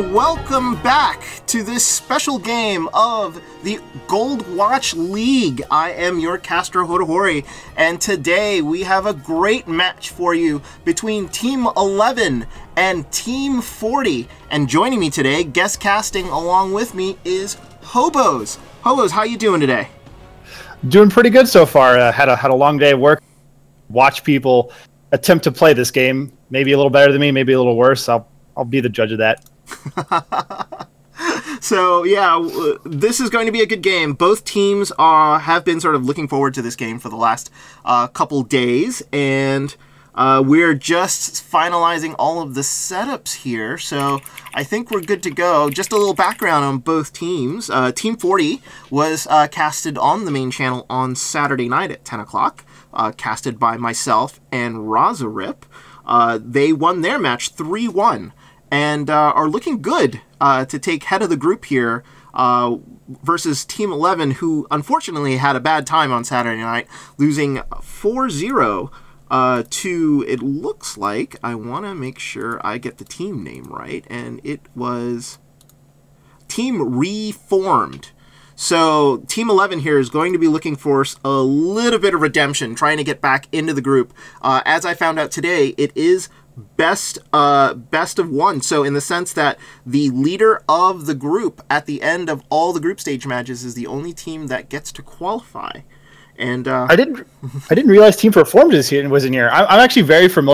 and welcome back to this special game of the Goldwatch League. I am your Castro Hodahori, and today we have a great match for you between Team 11 and Team 40. And joining me today, guest casting along with me, is Hobos. Hobos, how you doing today? Doing pretty good so far. Had a long day of work. Watch people attempt to play this game. Maybe a little better than me, maybe a little worse. I'll be the judge of that. So yeah, this is going to be a good game. Both teams have been sort of looking forward to this game for the last couple days, and we're just finalizing all of the setups here. So I think we're good to go. Just a little background on both teams. Team 40 was casted on the main channel on Saturday night at 10 o'clock, casted by myself and Razarip. They won their match 3-1 and are looking good to take head of the group here versus Team 11, who unfortunately had a bad time on Saturday night, losing 4-0 to, it looks like, I want to make sure I get the team name right, and it was Team Reformed. So Team 11 here is going to be looking for a little bit of redemption, trying to get back into the group. As I found out today, it is best of one. So in the sense that the leader of the group at the end of all the group stage matches is the only team that gets to qualify. And I didn't realize Team Reformed was in here. I'm actually very familiar.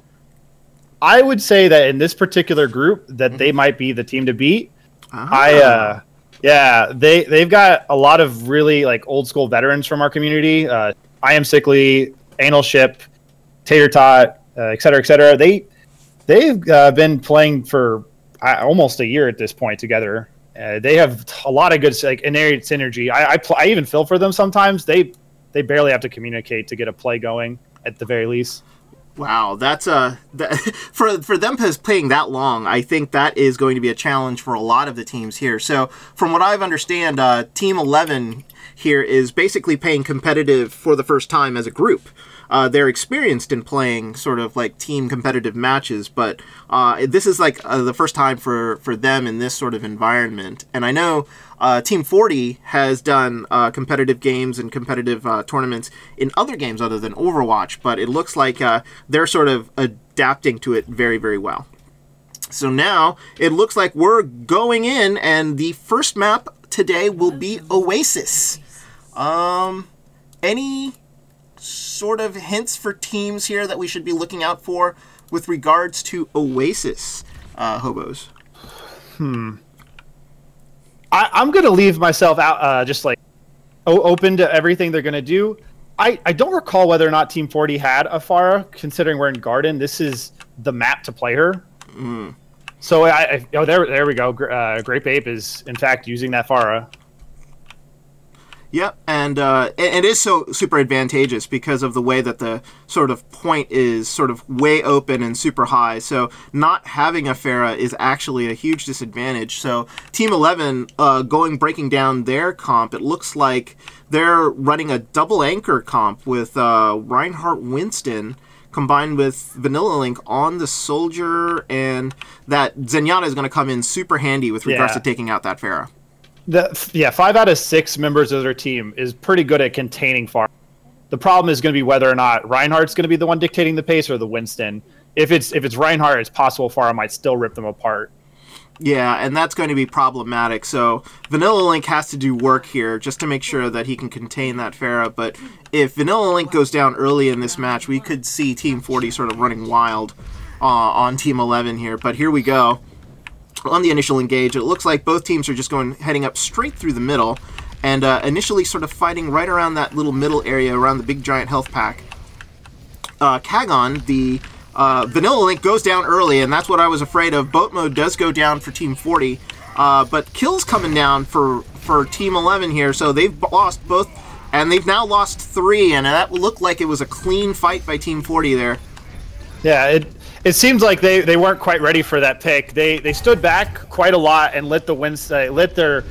I would say that in this particular group that they might be the team to beat. Yeah, they've got a lot of really like old school veterans from our community. I Am Sickly, Anal Ship, Tater Tot, et cetera, et cetera. They've been playing for almost a year at this point together. They have a lot of good like innate synergy. I even feel for them sometimes. They barely have to communicate to get a play going at the very least. Wow, that's for them playing that long, I think that is going to be a challenge for a lot of the teams here. So from what I understand, Team 11 here is basically playing competitive for the first time as a group. They're experienced in playing sort of like team competitive matches, but this is like the first time for them in this sort of environment. And I know Team 40 has done competitive games and competitive tournaments in other games other than Overwatch, but it looks like they're sort of adapting to it very, very well. So now it looks like we're going in, and the first map today will be Oasis. Any sort of hints for teams here that we should be looking out for with regards to Oasis, Hobos? I'm going to leave myself out, just like open to everything they're going to do. I don't recall whether or not Team 40 had a Pharah, considering we're in Garden. This is the map to play her. So there we go. Grape Ape is in fact using that Pharah. Yep, and it is so super advantageous because of the way that the sort of point is sort of way open and super high. So not having a Pharah is actually a huge disadvantage. So Team 11 breaking down their comp, it looks like they're running a double anchor comp with Reinhardt Winston combined with Vanilla Link on the Soldier, and that Zenyatta is going to come in super handy with regards to taking out that Pharah. 5 out of 6 members of their team is pretty good at containing Pharah. The problem is going to be whether or not Reinhardt's going to be the one dictating the pace or the Winston. If it's Reinhardt, it's possible Pharah might still rip them apart. Yeah, and that's going to be problematic. So Vanilla Link has to do work here just to make sure that he can contain that Pharah. But if Vanilla Link goes down early in this match, we could see Team 40 sort of running wild on Team 11 here. But here we go. On the initial engage, it looks like both teams are just heading up straight through the middle, and initially sort of fighting right around that little middle area around the big giant health pack. Kagon, the Vanilla Link, goes down early, and that's what I was afraid of. Boat mode does go down for Team 40, but kills coming down for Team 11 here, so they've lost both, and they've now lost 3, and that looked like it was a clean fight by Team 40 there. Yeah, it seems like they weren't quite ready for that pick. They stood back quite a lot and let their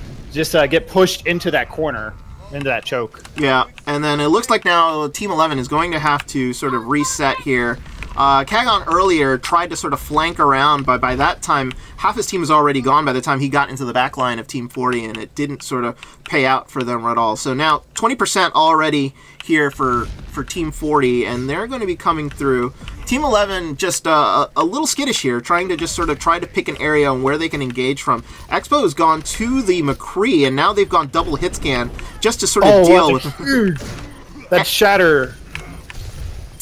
get pushed into that corner, into that choke. Yeah, and then it looks like now Team 11 is going to have to sort of reset here. Kagon earlier tried to sort of flank around, but by that time, half his team was already gone by the time he got into the back line of Team 40, and it didn't sort of pay out for them at all. So now 20% already here for Team 40, and they're going to be coming through. Team 11 just a little skittish here, trying to just sort of try to pick an area on where they can engage from. Expo has gone to the McCree, and now they've gone double hit scan just to sort of deal with that shatter.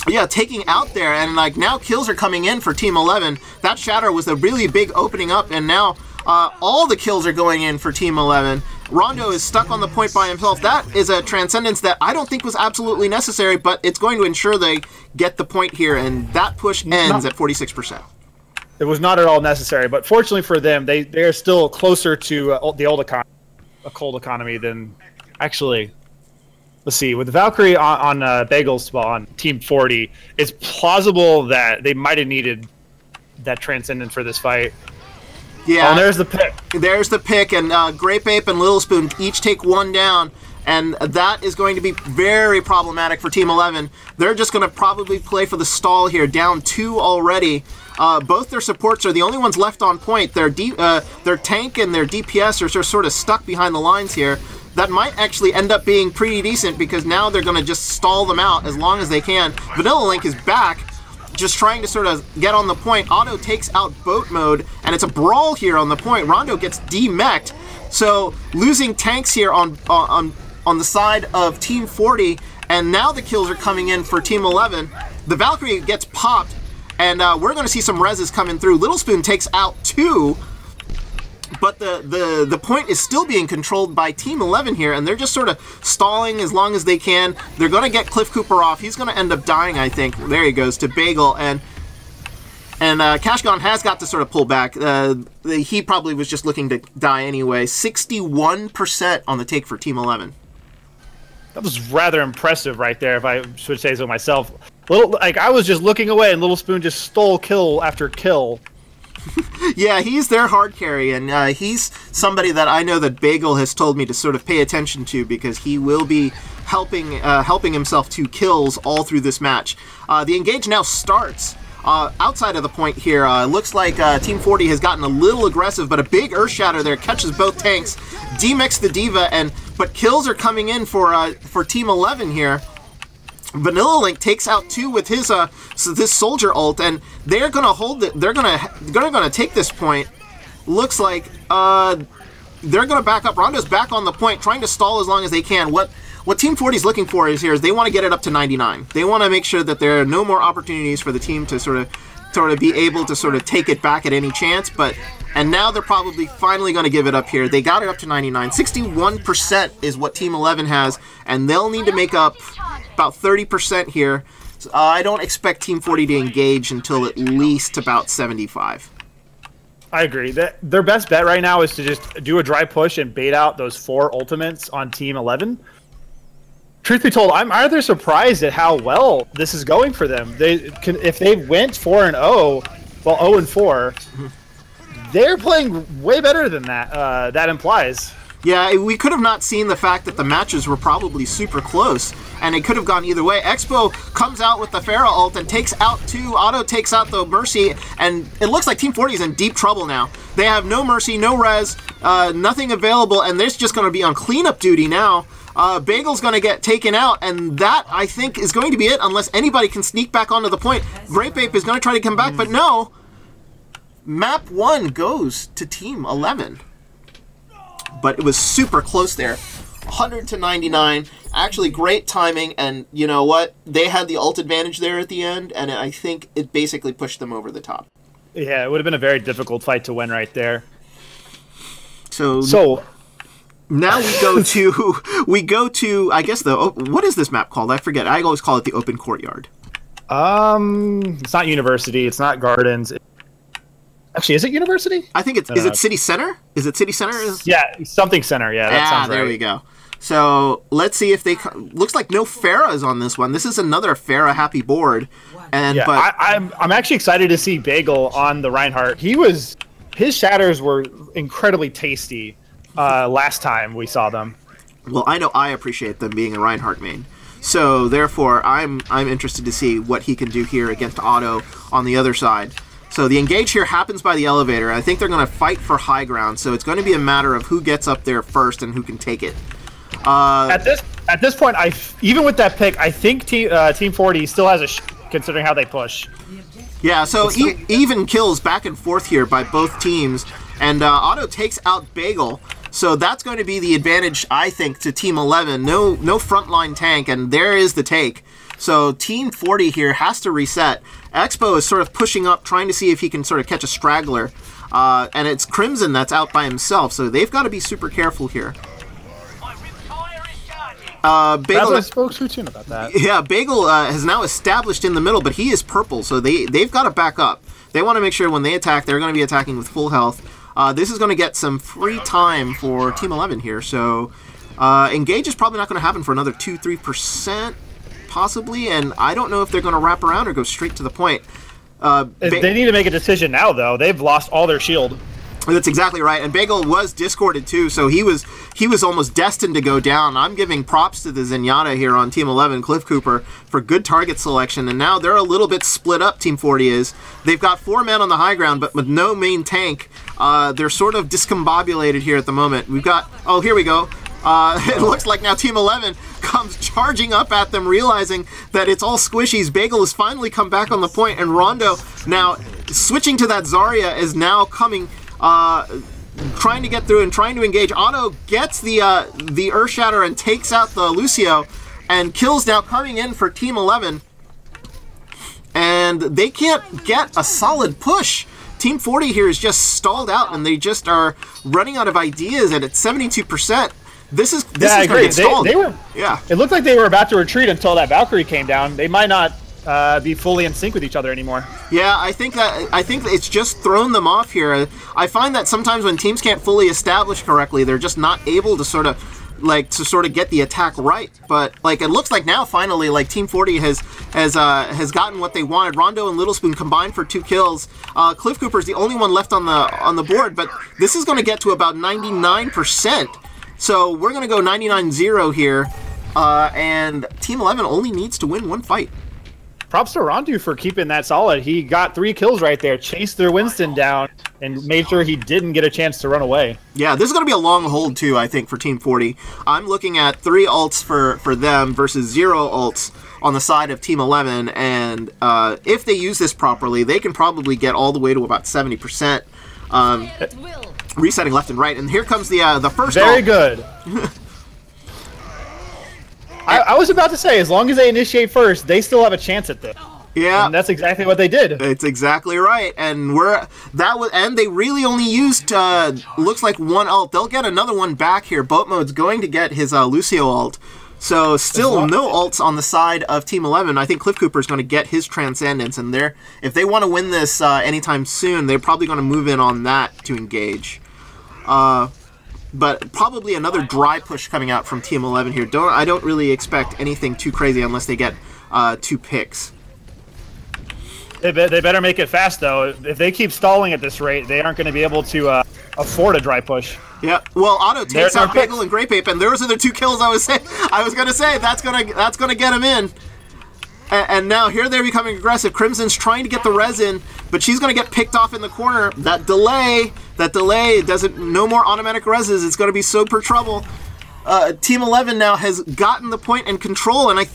Yeah, taking out there, and like now kills are coming in for Team 11. That shatter was a really big opening up, and now all the kills are going in for Team 11. Rondo is stuck on the point by himself. That is a transcendence that I don't think was absolutely necessary, but it's going to ensure they get the point here, and that push ends at 46%. It was not at all necessary, but fortunately for them, they are still closer to the old economy, a cold economy than actually. Let's see, with the Valkyrie on Bagel's spot on Team 40, it's plausible that they might have needed that transcendence for this fight. Yeah. Oh, and there's the pick. There's the pick, and Grape Ape and Little Spoon each take one down, and that is going to be very problematic for Team 11. They're just going to probably play for the stall here, down 2 already. Both their supports are the only ones left on point. Their tank and their DPS are sort of stuck behind the lines here. That might actually end up being pretty decent because now they're going to just stall them out as long as they can. Vanilla Link is back, just trying to sort of get on the point. Otto takes out boat mode, and it's a brawl here on the point. Rondo gets demech'd, so losing tanks here on the side of Team 40, and now the kills are coming in for Team 11. The Valkyrie gets popped, and we're going to see some reses coming through. Little Spoon takes out 2. But the point is still being controlled by Team 11 here, and they're just sort of stalling as long as they can. They're going to get Cliff Cooper off. He's going to end up dying, I think. There he goes, to Bagel, and Cashgon has got to sort of pull back. He probably was just looking to die anyway. 61% on the take for Team 11. That was rather impressive right there, if I should say so myself. I was just looking away, and Little Spoon just stole kill after kill. Yeah, he's their hard carry, and he's somebody that I know that Bagel has told me to sort of pay attention to because he will be helping himself to kills all through this match. The engage now starts outside of the point here. Looks like Team 40 has gotten a little aggressive, but a big Earth Shatter there catches both tanks, demechs the Diva, but kills are coming in for Team 11 here. Vanilla Link takes out 2 with his this soldier ult, and they're gonna hold it. They're gonna take this point. Looks like they're gonna back up. Rondo's back on the point, trying to stall as long as they can. What Team 40 is looking for is they want to get it up to 99. They want to make sure that there are no more opportunities for the team to sort of be able to sort of take it back at any chance. And now they're probably finally going to give it up here. They got it up to 99. 61% is what Team 11 has, and they'll need to make up about 30% here. So, I don't expect Team 40 to engage until at least about 75. I agree. Their best bet right now is to just do a dry push and bait out those 4 ultimates on Team 11. Truth be told, I'm either surprised at how well this is going for them. If they went 4-0, well, 0-4, they're playing way better than that. That implies. Yeah, we could have not seen the fact that the matches were probably super close, and it could have gone either way. Expo comes out with the Pharah ult and takes out 2. Otto takes out the Mercy, and it looks like Team 40 is in deep trouble now. They have no Mercy, no res, nothing available, and they're just going to be on cleanup duty now. Bagel's going to get taken out, and that, I think, is going to be it unless anybody can sneak back onto the point. Grape Ape is going to try to come back, but no. Map 1 goes to Team 11. But it was super close there. 100 to 99. Actually, great timing, and you know what? They had the ult advantage there at the end, and I think it basically pushed them over the top. Yeah, it would have been a very difficult fight to win right there. So now we go to I guess what is this map called? I forget. I always call it the open courtyard. It's not University. It's not Gardens. Actually, is it University? I think it's. Is it City Center? Is it City Center? Yeah, something Center. Yeah, that sounds right. There we go. So let's see if they. Looks like no Pharahs on this one. This is another Pharah happy board, and yeah, but I'm actually excited to see Bagel on the Reinhardt. His shatters were incredibly tasty last time we saw them. Well, I know I appreciate them being a Reinhardt main. So therefore, I'm interested to see what he can do here against Otto on the other side. So the engage here happens by the elevator. I think they're going to fight for high ground, so it's going to be a matter of who gets up there first and who can take it. At this point, even with that pick, I think Team 40 still has a considering how they push. Yeah, so even kills back and forth here by both teams, and Otto takes out Bagel. So that's going to be the advantage, I think, to Team 11. No frontline tank, and there is the take. So Team 40 here has to reset. Expo is sort of pushing up, trying to see if he can sort of catch a straggler. And it's Crimson that's out by himself, so they've got to be super careful here. Bagel, I spoke to Tune about that. Yeah, Bagel has now established in the middle, but he is purple, so they've got to back up. They want to make sure when they attack, they're going to be attacking with full health. This is going to get some free time for Team 11 here, so engage is probably not going to happen for another 2-3%, possibly, and I don't know if they're going to wrap around or go straight to the point. They need to make a decision now, though. They've lost all their shield. That's exactly right, and Bagel was discorded too, so he was almost destined to go down. I'm giving props to the Zenyatta here on Team 11, Cliff Cooper, for good target selection, and now they're a little bit split up, Team 40 is. They've got 4 men on the high ground, but with no main tank. They're sort of discombobulated here at the moment. We've got, oh, here we go. It looks like now Team 11 comes charging up at them, realizing that it's all squishies. Bagel has finally come back on the point, and Rondo now switching to that Zarya is now coming, trying to get through and trying to engage. Otto gets the Earthshatter and takes out the Lucio, and kills now coming in for Team 11. And they can't get a solid push. Team 40 here is just stalled out, and they just are running out of ideas, and at 72%. This is I agree. Yeah. It looked like they were about to retreat until that Valkyrie came down. They might not be fully in sync with each other anymore. Yeah, I think that it's just thrown them off here. I find that sometimes when teams can't fully establish correctly, they're just not able to sort of get the attack right. But like it looks like now finally like Team 40 has gotten what they wanted. Rondo and Little Spoon combined for 2 kills. Cliff Cooper is the only one left on the board, but this is going to get to about 99%. So we're going to go 99-0 here, and Team 11 only needs to win 1 fight. Props to Rondu for keeping that solid. He got 3 kills right there, chased their Winston down, and made sure he didn't get a chance to run away. Yeah, this is going to be a long hold, too, I think, for Team 40. I'm looking at 3 ults for them versus 0 ults on the side of Team 11, and if they use this properly, they can probably get all the way to about 70%. Resetting left and right, and here comes the first. Very good. I was about to say, as long as they initiate first, they still have a chance at this. Yeah, and that's exactly what they did. It's exactly right, and they really only used looks like 1 ult. They'll get another one back here. Boat Mode's going to get his Lucio ult. So still no ults on the side of Team 11. I think Cliff Cooper is going to get his Transcendence, and if they want to win this anytime soon, they're probably going to move in on that to engage. But probably another dry push coming out from Team 11 here. I don't really expect anything too crazy unless they get 2 picks. They better make it fast, though. If they keep stalling at this rate, they aren't going to be able to afford a dry push. Yeah, well, Otto takes out Bagel and Grape Ape, and those are the 2 kills I was going to say. That's gonna get him in. And now here they're becoming aggressive. Crimson's trying to get the res in, but she's going to get picked off in the corner. That delay doesn't, no more automatic reses. It's going to be super trouble. Team 11 now has gotten the point and control, and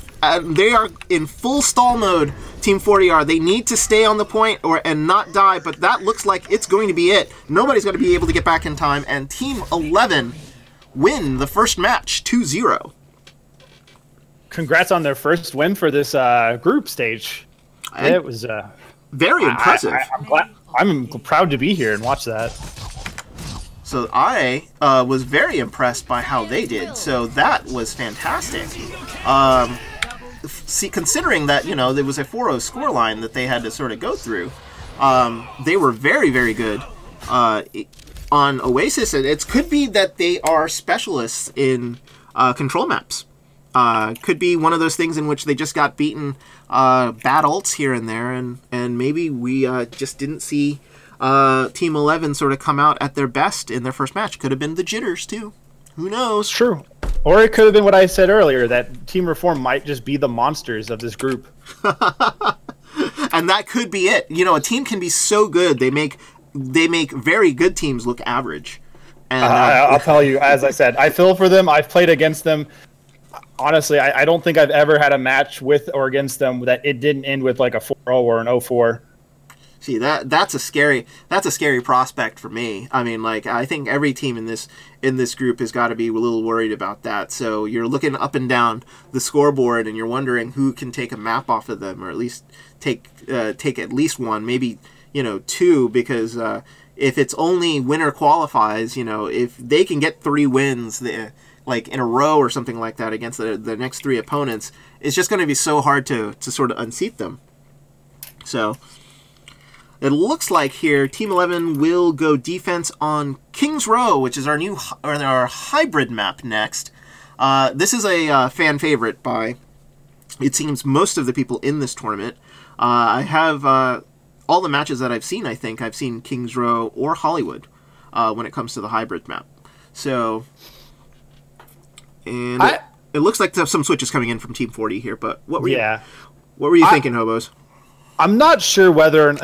they are in full stall mode. Team 40 are. They need to stay on the point and not die, but that looks like it's going to be it. Nobody's going to be able to get back in time, and Team 11 win the first match 2-0. Congrats on their first win for this group stage. It was very impressive. I'm proud to be here and watch that. So I was very impressed by how they did. So that was fantastic. Considering that there was a 4-0 scoreline that they had to sort of go through, they were very, very good on Oasis. And it could be that they are specialists in control maps. Could be one of those things in which they just got beaten bad ults here and there, and maybe we just didn't see Team 11 sort of come out at their best in their first match. Could have been the jitters too. Who knows? True. Or it could have been what I said earlier, that Team Reform might just be the monsters of this group. And that could be it. You know, a team can be so good, they make very good teams look average. And I'll tell you, as I said, I feel for them. I've played against them. Honestly, I don't think I've ever had a match with or against them that it didn't end with like a 4-0 or an 0-4. See, that's a scary prospect for me. I mean, like, I think every team in this group has got to be a little worried about that. So you're looking up and down the scoreboard, and you're wondering who can take a map off of them, or at least take at least one, maybe, you know, two, because if it's only winner qualifies, you know, if they can get 3 wins, like in a row or something like that against the next 3 opponents, it's just going to be so hard to sort of unseat them. So it looks like here Team 11 will go defense on King's Row, which is our hybrid map next. This is a fan favorite by, it seems, most of the people in this tournament. I have all the matches that I've seen. I think I've seen King's Row or Hollywood when it comes to the hybrid map. So, and it looks like there's some switches coming in from Team 40 here. But what were you thinking, Hobos? I'm not sure whether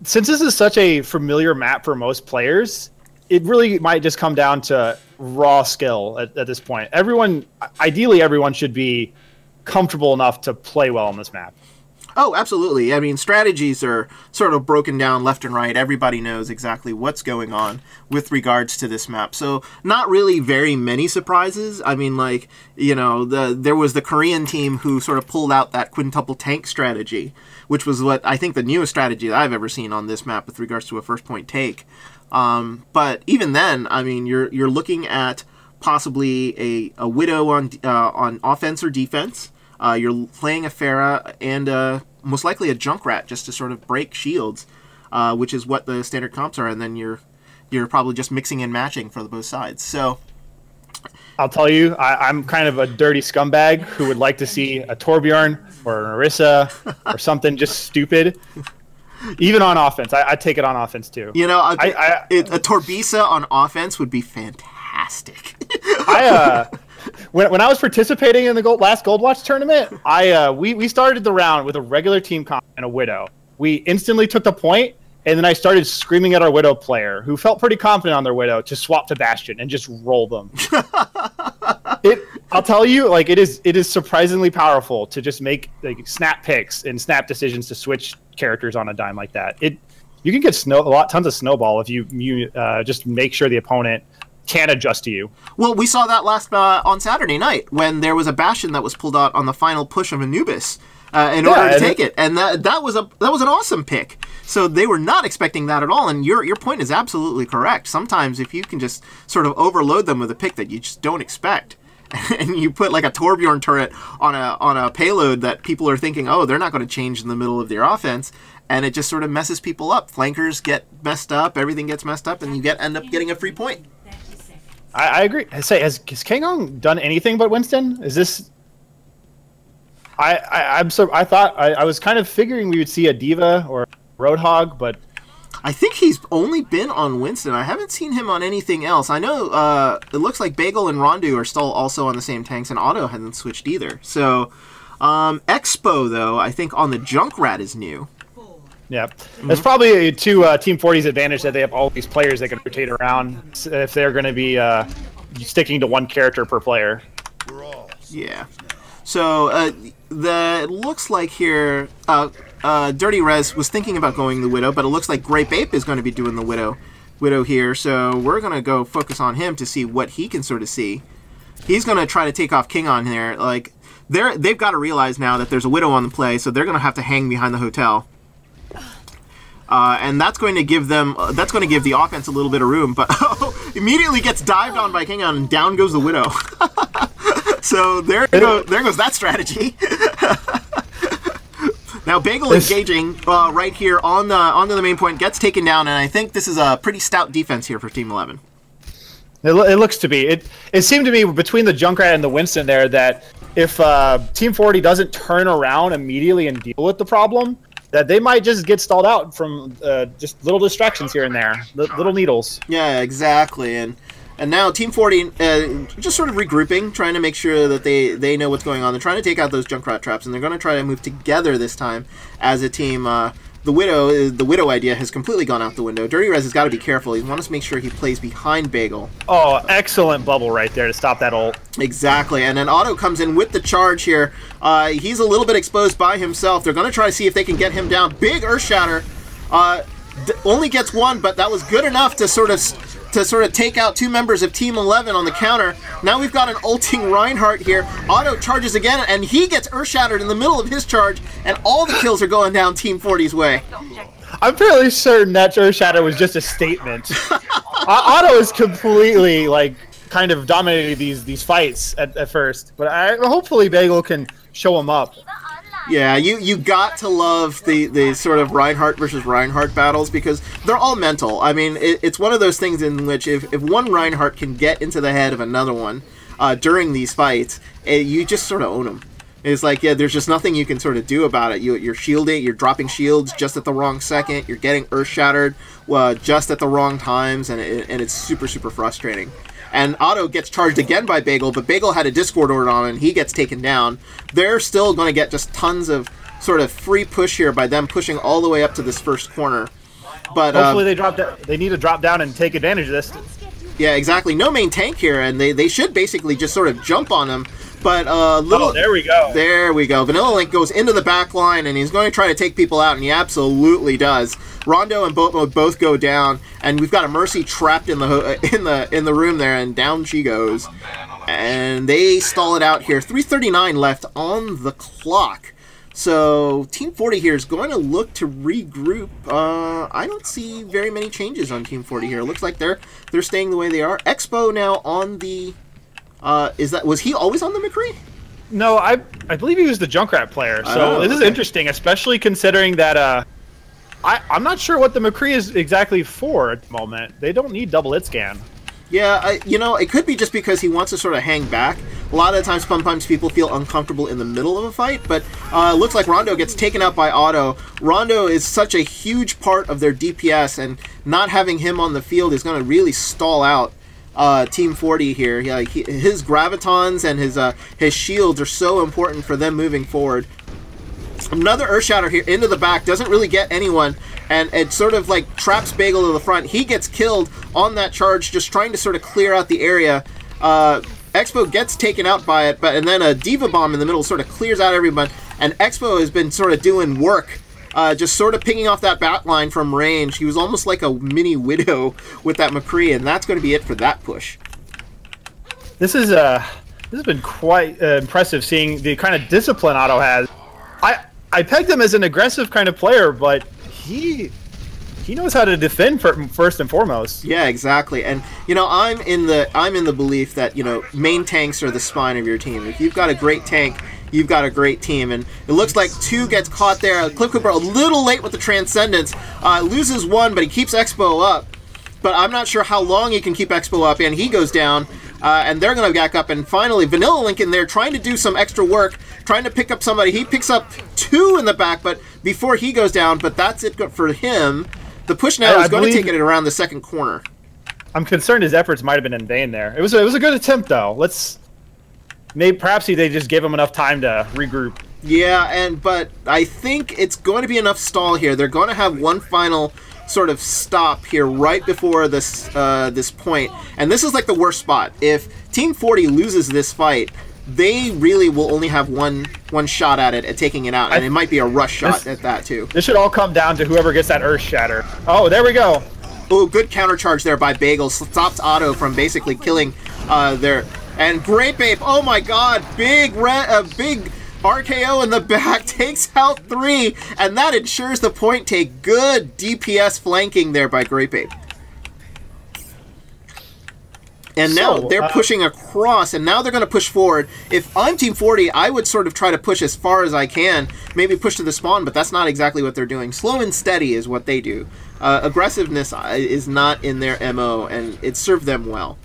since this is such a familiar map for most players, it really might just come down to raw skill at this point. Ideally, everyone should be comfortable enough to play well on this map. Oh, absolutely. I mean, strategies are sort of broken down left and right. Everybody knows exactly what's going on with regards to this map. So not really very many surprises. I mean, like, you know, there was the Korean team who sort of pulled out that quintuple tank strategy, which was what I think the newest strategy that I've ever seen on this map with regards to a first point take. But even then, I mean, you're looking at possibly a Widow on offense or defense. You're playing a Pharah and most likely a Junkrat just to sort of break shields, which is what the standard comps are, and then you're probably just mixing and matching for both sides. So I'll tell you, I'm kind of a dirty scumbag who would like to see a Torbjorn or an Orisa or something just stupid. Even on offense, I take it on offense too. You know, a Torbisa on offense would be fantastic. When I was participating in the last Goldwatch tournament, we started the round with a regular team comp and a Widow. We instantly took the point, and then I started screaming at our Widow player, who felt pretty confident on their Widow, to swap to Bastion and just roll them. I'll tell you, like, it is surprisingly powerful to just make like snap picks and snap decisions to switch characters on a dime like that. You can get tons of snowball if you just make sure the opponent can adjust to you. Well, we saw that last on Saturday night when there was a Bastion that was pulled out on the final push of Anubis in order to take it, and that was an awesome pick. So they were not expecting that at all, and your point is absolutely correct. Sometimes if you can just sort of overload them with a pick that you just don't expect, and you put like a Torbjorn turret on a payload that people are thinking, oh, they're not going to change in the middle of their offense, and it just sort of messes people up. Flankers get messed up, everything gets messed up, and you end up getting a free point. I agree. Has Kangong done anything but Winston? Is this? I was kind of figuring we would see a Diva or Roadhog, but I think he's only been on Winston. I haven't seen him on anything else. I know it looks like Bagel and Rondu are still also on the same tanks, and Otto hasn't switched either. So Expo, though, I think on the Junkrat is new. Yeah, it's probably to Team 40's advantage that they have all these players that can rotate around if they're going to be sticking to one character per player. Yeah. So it looks like here Dirty Rez was thinking about going the Widow, but it looks like Grape Ape is going to be doing the Widow here. So we're going to go focus on him to see what he can sort of see. He's going to try to take off King on there. Like they've got to realize now that there's a Widow on the play, so they're going to have to hang behind the hotel. And that's going to give them, the offense a little bit of room, but immediately gets dived on by Kingon, and down goes the Widow. So there goes that strategy. Now Bagel engaging right here onto the main point, gets taken down, and I think this is a pretty stout defense here for Team 11. It looks to be. It seemed to me between the Junkrat and the Winston there that if Team 40 doesn't turn around immediately and deal with the problem, that they might just get stalled out from just little distractions here and there, little needles. Yeah, exactly. And And now Team 40 just sort of regrouping, trying to make sure that they know what's going on. They're trying to take out those Junkrat traps, and they're going to try to move together this time as a team. The Widow idea has completely gone out the window. Dirty Rez has got to be careful. He wants to make sure he plays behind Bagel. Oh, excellent bubble right there to stop that ult. Exactly, and then Otto comes in with the charge here. He's a little bit exposed by himself. They're going to try to see if they can get him down. Big Earth Shatter. Only gets one, but that was good enough to sort of take out two members of Team 11 on the counter. Now we've got an ulting Reinhardt here. Otto charges again, and he gets Earth Shattered in the middle of his charge, and all the kills are going down Team 40's way. I'm fairly certain that Earth Shatter was just a statement. Otto is completely, like, kind of dominated these fights at first, but hopefully Bagel can show him up. Yeah, you got to love the sort of Reinhardt versus Reinhardt battles because they're all mental. I mean, it's one of those things in which if one Reinhardt can get into the head of another one during these fights, you just sort of own them. It's like, yeah, there's just nothing you can sort of do about it. You're shielding, you're dropping shields just at the wrong second, you're getting Earth Shattered just at the wrong times, and it's super, super frustrating. And Otto gets charged again by Bagel, but Bagel had a Discord order on and he gets taken down. They're still going to get just tons of sort of free push here by them pushing all the way up to this first corner. But hopefully they need to drop down and take advantage of this. Yeah, exactly. No main tank here, and they should basically just sort of jump on him. But there we go. There we go. Vanilla Link goes into the back line, and he's going to try to take people out, and he absolutely does. Rondo and Boat Mode both go down, and we've got a Mercy trapped in the room there, and down she goes. And they stall it out here. 3:39 left on the clock. So Team 40 here is going to look to regroup. I don't see very many changes on Team 40 here. It looks like they're staying the way they are. Expo now on the. Was he always on the McCree? No, I believe he was the Junkrat player. So this is interesting, especially considering that I'm not sure what the McCree is exactly for at the moment. They don't need double hit scan. Yeah, you know, it could be just because he wants to sort of hang back. A lot of the times, sometimes people feel uncomfortable in the middle of a fight, but it looks like Rondo gets taken out by Otto. Rondo is such a huge part of their DPS, and not having him on the field is going to really stall out Team 40 here. Yeah, like his gravitons and his shields are so important for them moving forward. Another Earth Shatter here into the back, doesn't really get anyone, and it sort of like traps Bagel to the front. He gets killed on that charge, just trying to sort of clear out the area. Expo gets taken out by it, and then a Diva Bomb in the middle sort of clears out everyone, and Expo has been sort of doing work, just sort of picking off that bat line from range. He was almost like a mini Widow with that McCree, and that's going to be it for that push. This has been quite impressive seeing the kind of discipline Otto has. I pegged him as an aggressive kind of player, but he knows how to defend first and foremost. Yeah, exactly. And you know, I'm in the belief that, you know, main tanks are the spine of your team. If you've got a great tank, you've got a great team. And it looks like 2 gets caught there. Cliff Cooper a little late with the Transcendence, loses 1, but he keeps Expo up. But I'm not sure how long he can keep Expo up, and he goes down. And they're going to back up, and finally Vanilla Link in there trying to do some extra work, trying to pick up somebody. He picks up 2 in the back, but before he goes down, but that's it for him. The push now is going to take it around the second corner. I'm concerned his efforts might have been in vain there. It was a good attempt, though. Perhaps they just gave him enough time to regroup. Yeah, but I think it's going to be enough stall here. They're going to have one final sort of stop here right before this this point, and this is like the worst spot. If Team 40 loses this fight, they really will only have one shot at it, at taking it out, and it might be a rush shot at that too. This should all come down to whoever gets that Earth Shatter. Oh, there we go. Oh, good counter charge there by Bagel, stops Otto from basically killing their. And Grape Ape, oh my God, big RKO in the back, takes out 3, and that ensures the point take. Good DPS flanking there by Grape Ape. And now they're pushing across, and now they're going to push forward. If I'm Team 40, I would sort of try to push as far as I can, maybe push to the spawn, but that's not exactly what they're doing. Slow and steady is what they do. Aggressiveness is not in their MO, and it served them well.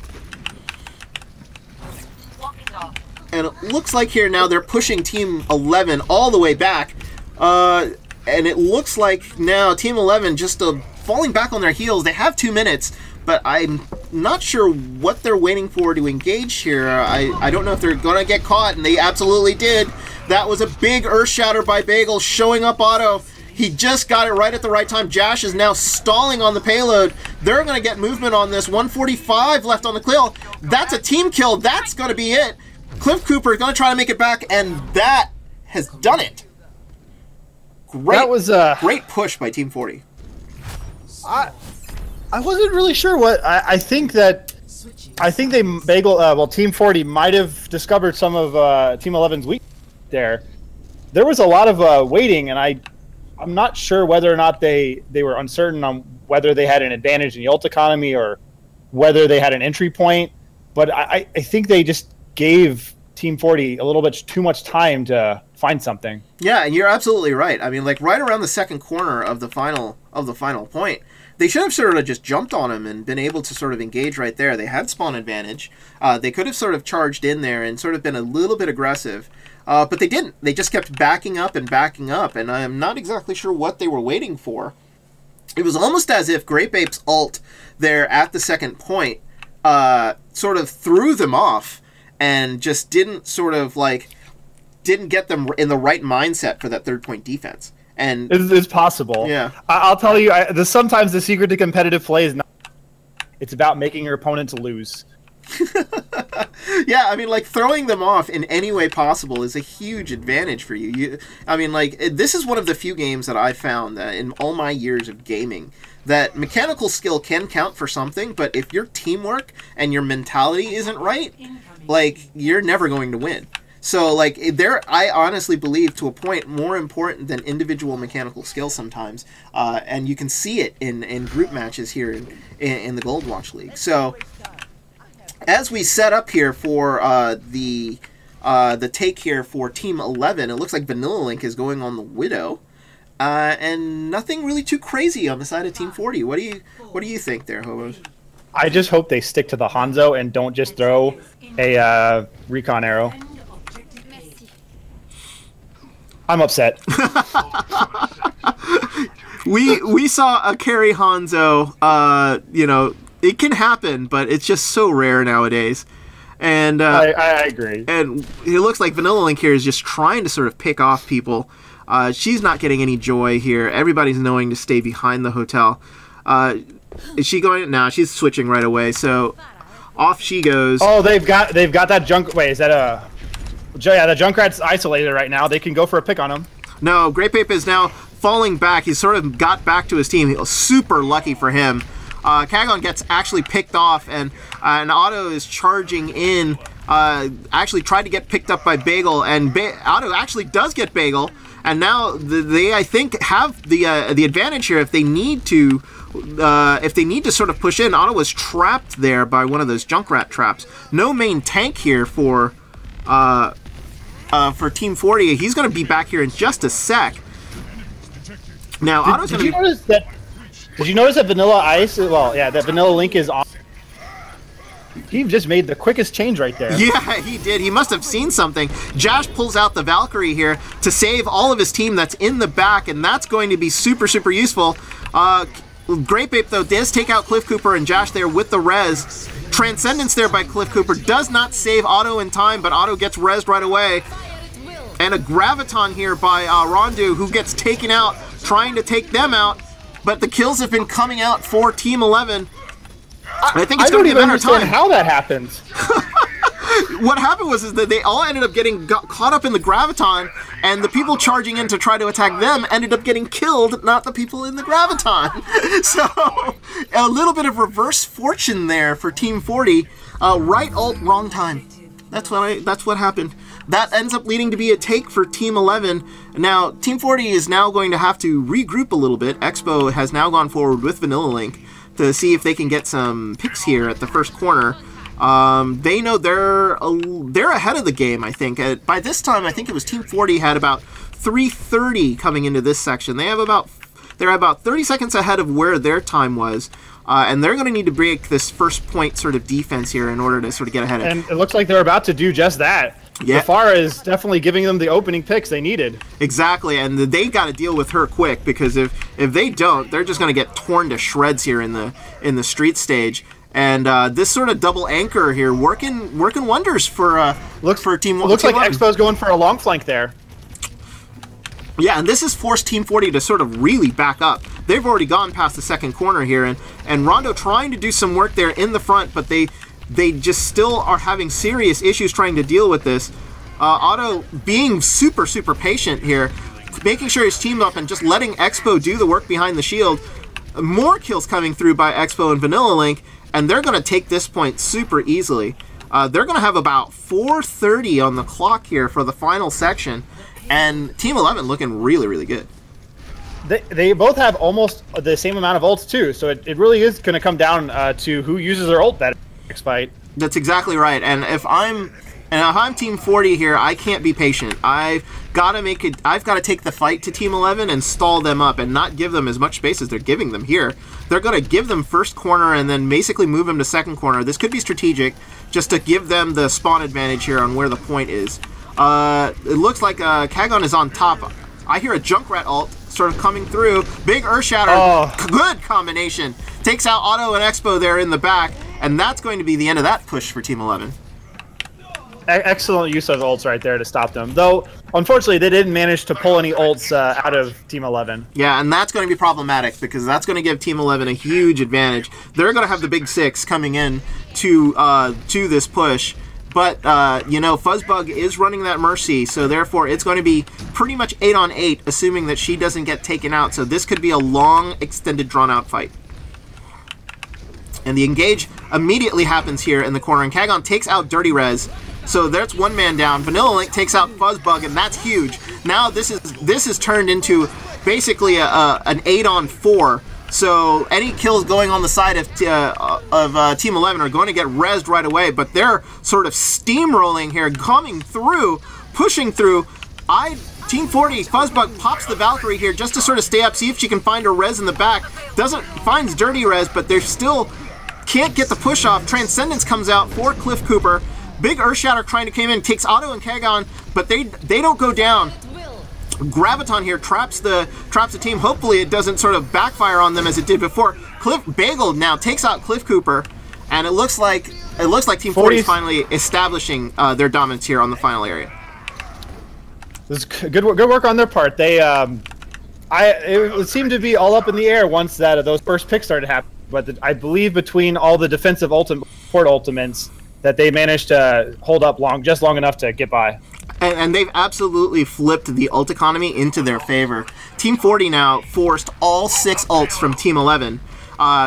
And it looks like here now they're pushing Team 11 all the way back. And it looks like now Team 11 just falling back on their heels. They have 2 minutes, but I'm not sure what they're waiting for to engage here. I don't know if they're going to get caught, and they absolutely did. That was a big Earth Shatter by Bagel, showing up Otto. He just got it right at the right time. Jash is now stalling on the payload. They're going to get movement on this. 145 left on the kill. That's a team kill. That's going to be it. Cliff Cooper is going to try to make it back, and that has done it. Great, that was a great push by Team 40. I wasn't really sure what I think they Bagel Team 40 might have discovered some of Team 11's weak there. There was a lot of waiting, and I'm not sure whether or not they were uncertain on whether they had an advantage in the ult economy or whether they had an entry point. But I think they just gave Team 40 a little bit too much time to find something. Yeah, and you're absolutely right. I mean, like right around the second corner of the final point, they should have sort of just jumped on him and been able to sort of engage right there. They had spawn advantage. They could have sort of charged in there and sort of been a little bit aggressive. But they didn't. They just kept backing up, and I'm not exactly sure what they were waiting for. It was almost as if Grape Ape's ult there at the second point sort of threw them off and just didn't get them in the right mindset for that third point defense. And it's possible. Yeah. I'll tell you, sometimes the secret to competitive play is not. It's about making your opponents lose. Yeah, I mean, like, throwing them off in any way possible is a huge advantage for you. I mean, like, this is one of the few games that I've found that in all my years of gaming that mechanical skill can count for something, but if your teamwork and your mentality isn't right, like, you're never going to win. So, like, I honestly believe, to a point, more important than individual mechanical skill sometimes, and you can see it in group matches here in the Goldwatch League. So, as we set up here for the take here for Team 11, it looks like Vanilla Link is going on the Widow, and nothing really too crazy on the side of Team 40. What do you think there, Hobos? I just hope they stick to the Hanzo and don't just throw a recon arrow. I'm upset. we saw a carry Hanzo. You know, it can happen, but it's just so rare nowadays. And I agree. And it looks like Vanilla Link here is just trying to sort of pick off people. She's not getting any joy here. Everybody's knowing to stay behind the hotel. Is she going? No, she's switching right away. So off she goes. Oh, they've got that junk. Wait, is that a? Yeah, the Junkrat's isolated right now. They can go for a pick on him. No, Grape Ape is now falling back. He's sort of got back to his team. Super lucky for him. Kagon gets actually picked off, and Otto is charging in. Actually tried to get picked up by Bagel, and Otto actually does get Bagel. And now they, I think, have the advantage here if they need to. If they need to sort of push in. Otto was trapped there by one of those Junkrat traps. No main tank here for Team 40. He's going to be back here in just a sec. Now, Otto's going to. Did you notice that Vanilla Ice? Well, yeah, that Vanilla Link is on. He just made the quickest change right there. Yeah, he did. He must have seen something. Jash pulls out the Valkyrie here to save all of his team that's in the back, and that's going to be super, super useful. Grape Ape, though, does take out Cliff Cooper and Jash there with the res. Transcendence there by Cliff Cooper does not save Otto in time, but Otto gets rezzed right away. And a Graviton here by Rondu, who gets taken out, trying to take them out. But the kills have been coming out for Team 11. I think it's going to be a better time. How that happens. What happened was that they all ended up getting caught up in the Graviton, and the people charging in to try to attack them ended up getting killed, not the people in the Graviton. So, a little bit of reverse fortune there for Team 40. Right ult, wrong time. That's what happened. That ends up leading to be a take for Team 11. Now, Team 40 is now going to have to regroup a little bit. Expo has now gone forward with Vanilla Link to see if they can get some picks here at the first corner. They know they're ahead of the game, I think. By this time, I think it was Team 40 had about 3:30 coming into this section. They're about 30 seconds ahead of where their time was. And they're going to need to break this first point sort of defense here in order to sort of get ahead of it. And it looks like they're about to do just that. Yeah. Zafara is definitely giving them the opening picks they needed. Exactly, and they got to deal with her quick, because if they don't, they're just going to get torn to shreds here in the street stage. And this sort of double anchor here working wonders for Team. Looks Team like 11. Expo's going for a long flank there. Yeah, and this has forced Team 40 to sort of really back up. They've already gone past the second corner here, and Rondo trying to do some work there in the front, but they just still are having serious issues trying to deal with this. Otto being super patient here, making sure he's teamed up and just letting Expo do the work behind the shield. More kills coming through by Expo and Vanilla Link, and they're going to take this point super easily. They're going to have about 4:30 on the clock here for the final section, and Team 11 looking really good. They both have almost the same amount of ults too, so it really is going to come down to who uses their ult better next fight. That's exactly right, and if I'm Team 40 here, I can't be patient. I've got to take the fight to Team 11 and stall them up and not give them as much space as they're giving them here. They're going to give them first corner and then basically move them to second corner. This could be strategic, just to give them the spawn advantage here on where the point is. It looks like Kagon is on top. I hear a Junkrat ult sort of coming through. Big Earthshatter. Oh. Good combination. Takes out Otto and Expo there in the back, and that's going to be the end of that push for Team 11. Excellent use of ults right there to stop them. Though, unfortunately, they didn't manage to pull any ults out of Team 11. Yeah, and that's going to be problematic, because that's going to give Team 11 a huge advantage. They're going to have the big six coming in to this push. But, you know, Fuzzbug is running that Mercy, so therefore it's going to be pretty much 8 on 8, assuming that she doesn't get taken out. So this could be a long, extended, drawn-out fight. And the engage immediately happens here in the corner, and Kagon takes out Dirty Rez. So there's one man down. Vanilla Link takes out Fuzzbug, and that's huge. Now this is turned into basically an 8 on 4. So any kills going on the side of Team 11 are going to get rezzed right away, but they're sort of steamrolling here, coming through, pushing through. Team 40, Fuzzbug pops the Valkyrie here just to sort of stay up, see if she can find a res in the back. Finds Dirty Rez, but they still can't get the push off. Transcendence comes out for Cliff Cooper. Big Earthshatter trying to come in, takes Otto and Kagon, but they don't go down. Graviton here traps the team. Hopefully it doesn't sort of backfire on them as it did before. Bagel now takes out Cliff Cooper, and it looks like Team 40 is finally establishing their dominance here on the final area. This is good work on their part. It seemed to be all up in the air once those first picks started happening. But I believe between all the defensive support ultimates, that they managed to hold up just long enough to get by. And they've absolutely flipped the ult economy into their favor. Team 40 now forced all 6 ults from Team 11.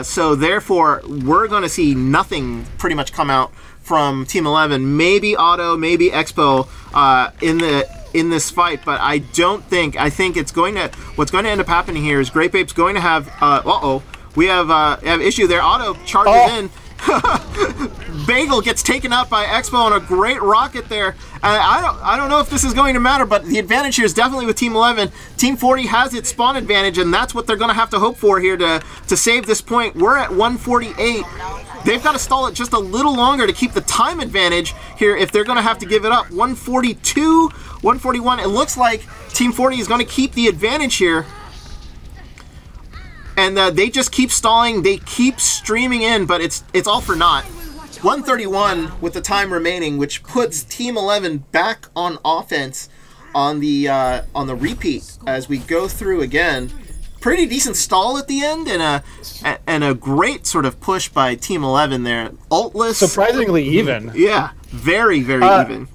So therefore, we're going to see nothing pretty much come out from Team 11. Maybe Otto, maybe Expo in this fight, but I think what's going to end up happening here is Grape Ape's going to have we have issue there. Otto charges in. Bagel gets taken out by Expo on a great rocket there. I don't know if this is going to matter, but the advantage here is definitely with Team 11. Team 40 has its spawn advantage, and that's what they're going to have to hope for here to save this point. We're at 148. They've got to stall it just a little longer to keep the time advantage here if they're going to have to give it up. 142, 141. It looks like Team 40 is going to keep the advantage here. And they just keep stalling. They keep streaming in, but it's all for naught. 131 with the time remaining, which puts Team 11 back on offense on the repeat as we go through again. Pretty decent stall at the end, and a great sort of push by Team 11 there. Ultless. Surprisingly even. Yeah, very even.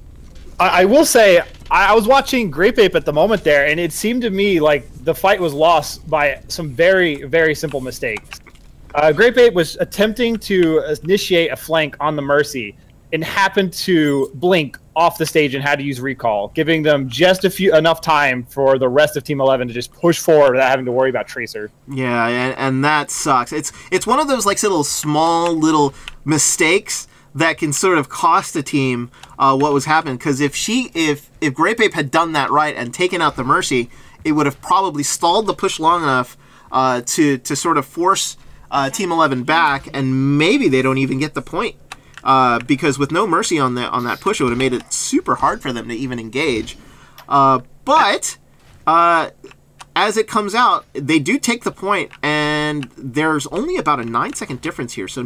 I will say, I was watching Grape Ape at the moment there, and it seemed to me like the fight was lost by some very simple mistakes. Grape Ape was attempting to initiate a flank on the Mercy and happened to blink off the stage and had to use recall, giving them just enough time for the rest of Team 11 to just push forward without having to worry about Tracer. Yeah, and that sucks. It's one of those like little mistakes that can sort of cost a team what was happening. Because if Grape Ape had done that right and taken out the Mercy, it would have probably stalled the push long enough to sort of force Team 11 back, and maybe they don't even get the point because with no mercy on that push, it would have made it super hard for them to even engage. But as it comes out, they do take the point, and there's only about a 9-second difference here. So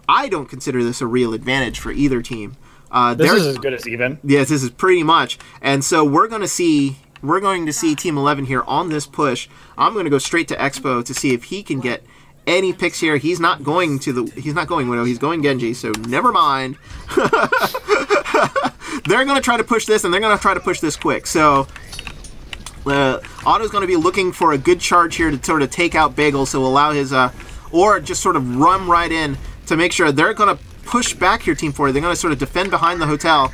I don't consider this a real advantage for either team. This is as good as even. Yes, this is pretty much. And so we're going to see Team 11 here on this push. I'm going to go straight to Expo to see if he can get any picks here. He's not going Widow. He's going Genji, so never mind. They're going to try to push this, and they're going to try to push this quick. So Otto's going to be looking for a good charge here to sort of take out Bagel, so allow his, or just sort of run right in to make sure they're going to push back here, Team 40. They're going to sort of defend behind the hotel.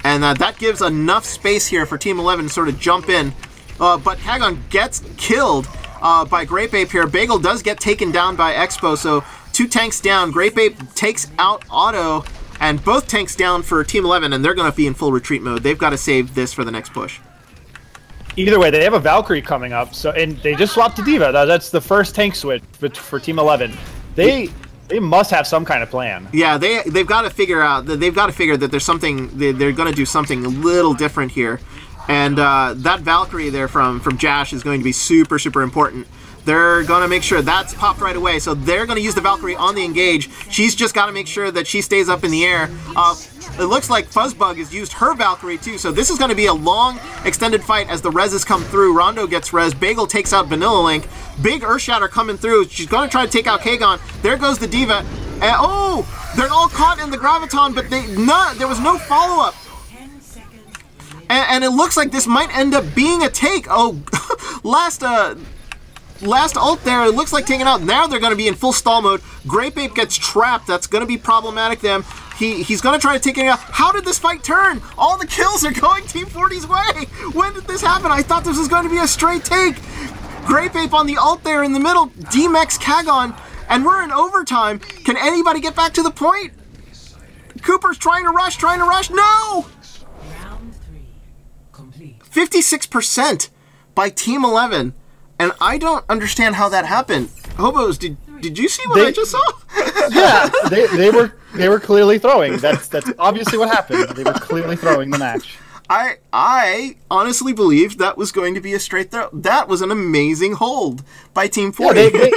And that gives enough space here for Team 11 to sort of jump in. But Kagon gets killed by Grape Ape here. Bagel does get taken down by Expo, so 2 tanks down. Grape Ape takes out Otto, and both tanks down for Team 11, and they're going to be in full retreat mode. They've got to save this for the next push. Either way, they have a Valkyrie coming up, and they just swapped to D.Va. That's the first tank switch for Team 11. They must have some kind of plan. Yeah, they've got to figure out that there's something. They're going to do something a little different here, and that Valkyrie there from Jash is going to be super, super important. They're going to make sure that's popped right away, so they're going to use the Valkyrie on the engage. She's just got to make sure that she stays up in the air. It looks like Fuzzbug has used her Valkyrie too, so this is going to be a long, extended fight as the reses come through. Rondo gets res. Bagel takes out Vanilla Link. Big Earthshatter coming through. She's going to try to take out Kagon. There goes the D.Va. And, oh, they're all caught in the Graviton, but there was no follow-up. And it looks like this might end up being a take. Oh, last ult there, it looks like taking out. Now they're going to be in full stall mode. Grape Ape gets trapped. That's going to be problematic then. He's going to try to take it out. How did this fight turn? All the kills are going Team 40's way. When did this happen? I thought this was going to be a straight take. Grape Ape on the ult there in the middle. D-Mex Kagon. And we're in overtime. Can anybody get back to the point? Cooper's trying to rush. No! Round 3 complete. 56% by Team 11. And I don't understand how that happened. Hobos, did you see what I just saw? Yeah, they were clearly throwing. That's obviously what happened. They were clearly throwing the match. I honestly believed that was going to be a straight throw. That was an amazing hold by Team 40. Yeah,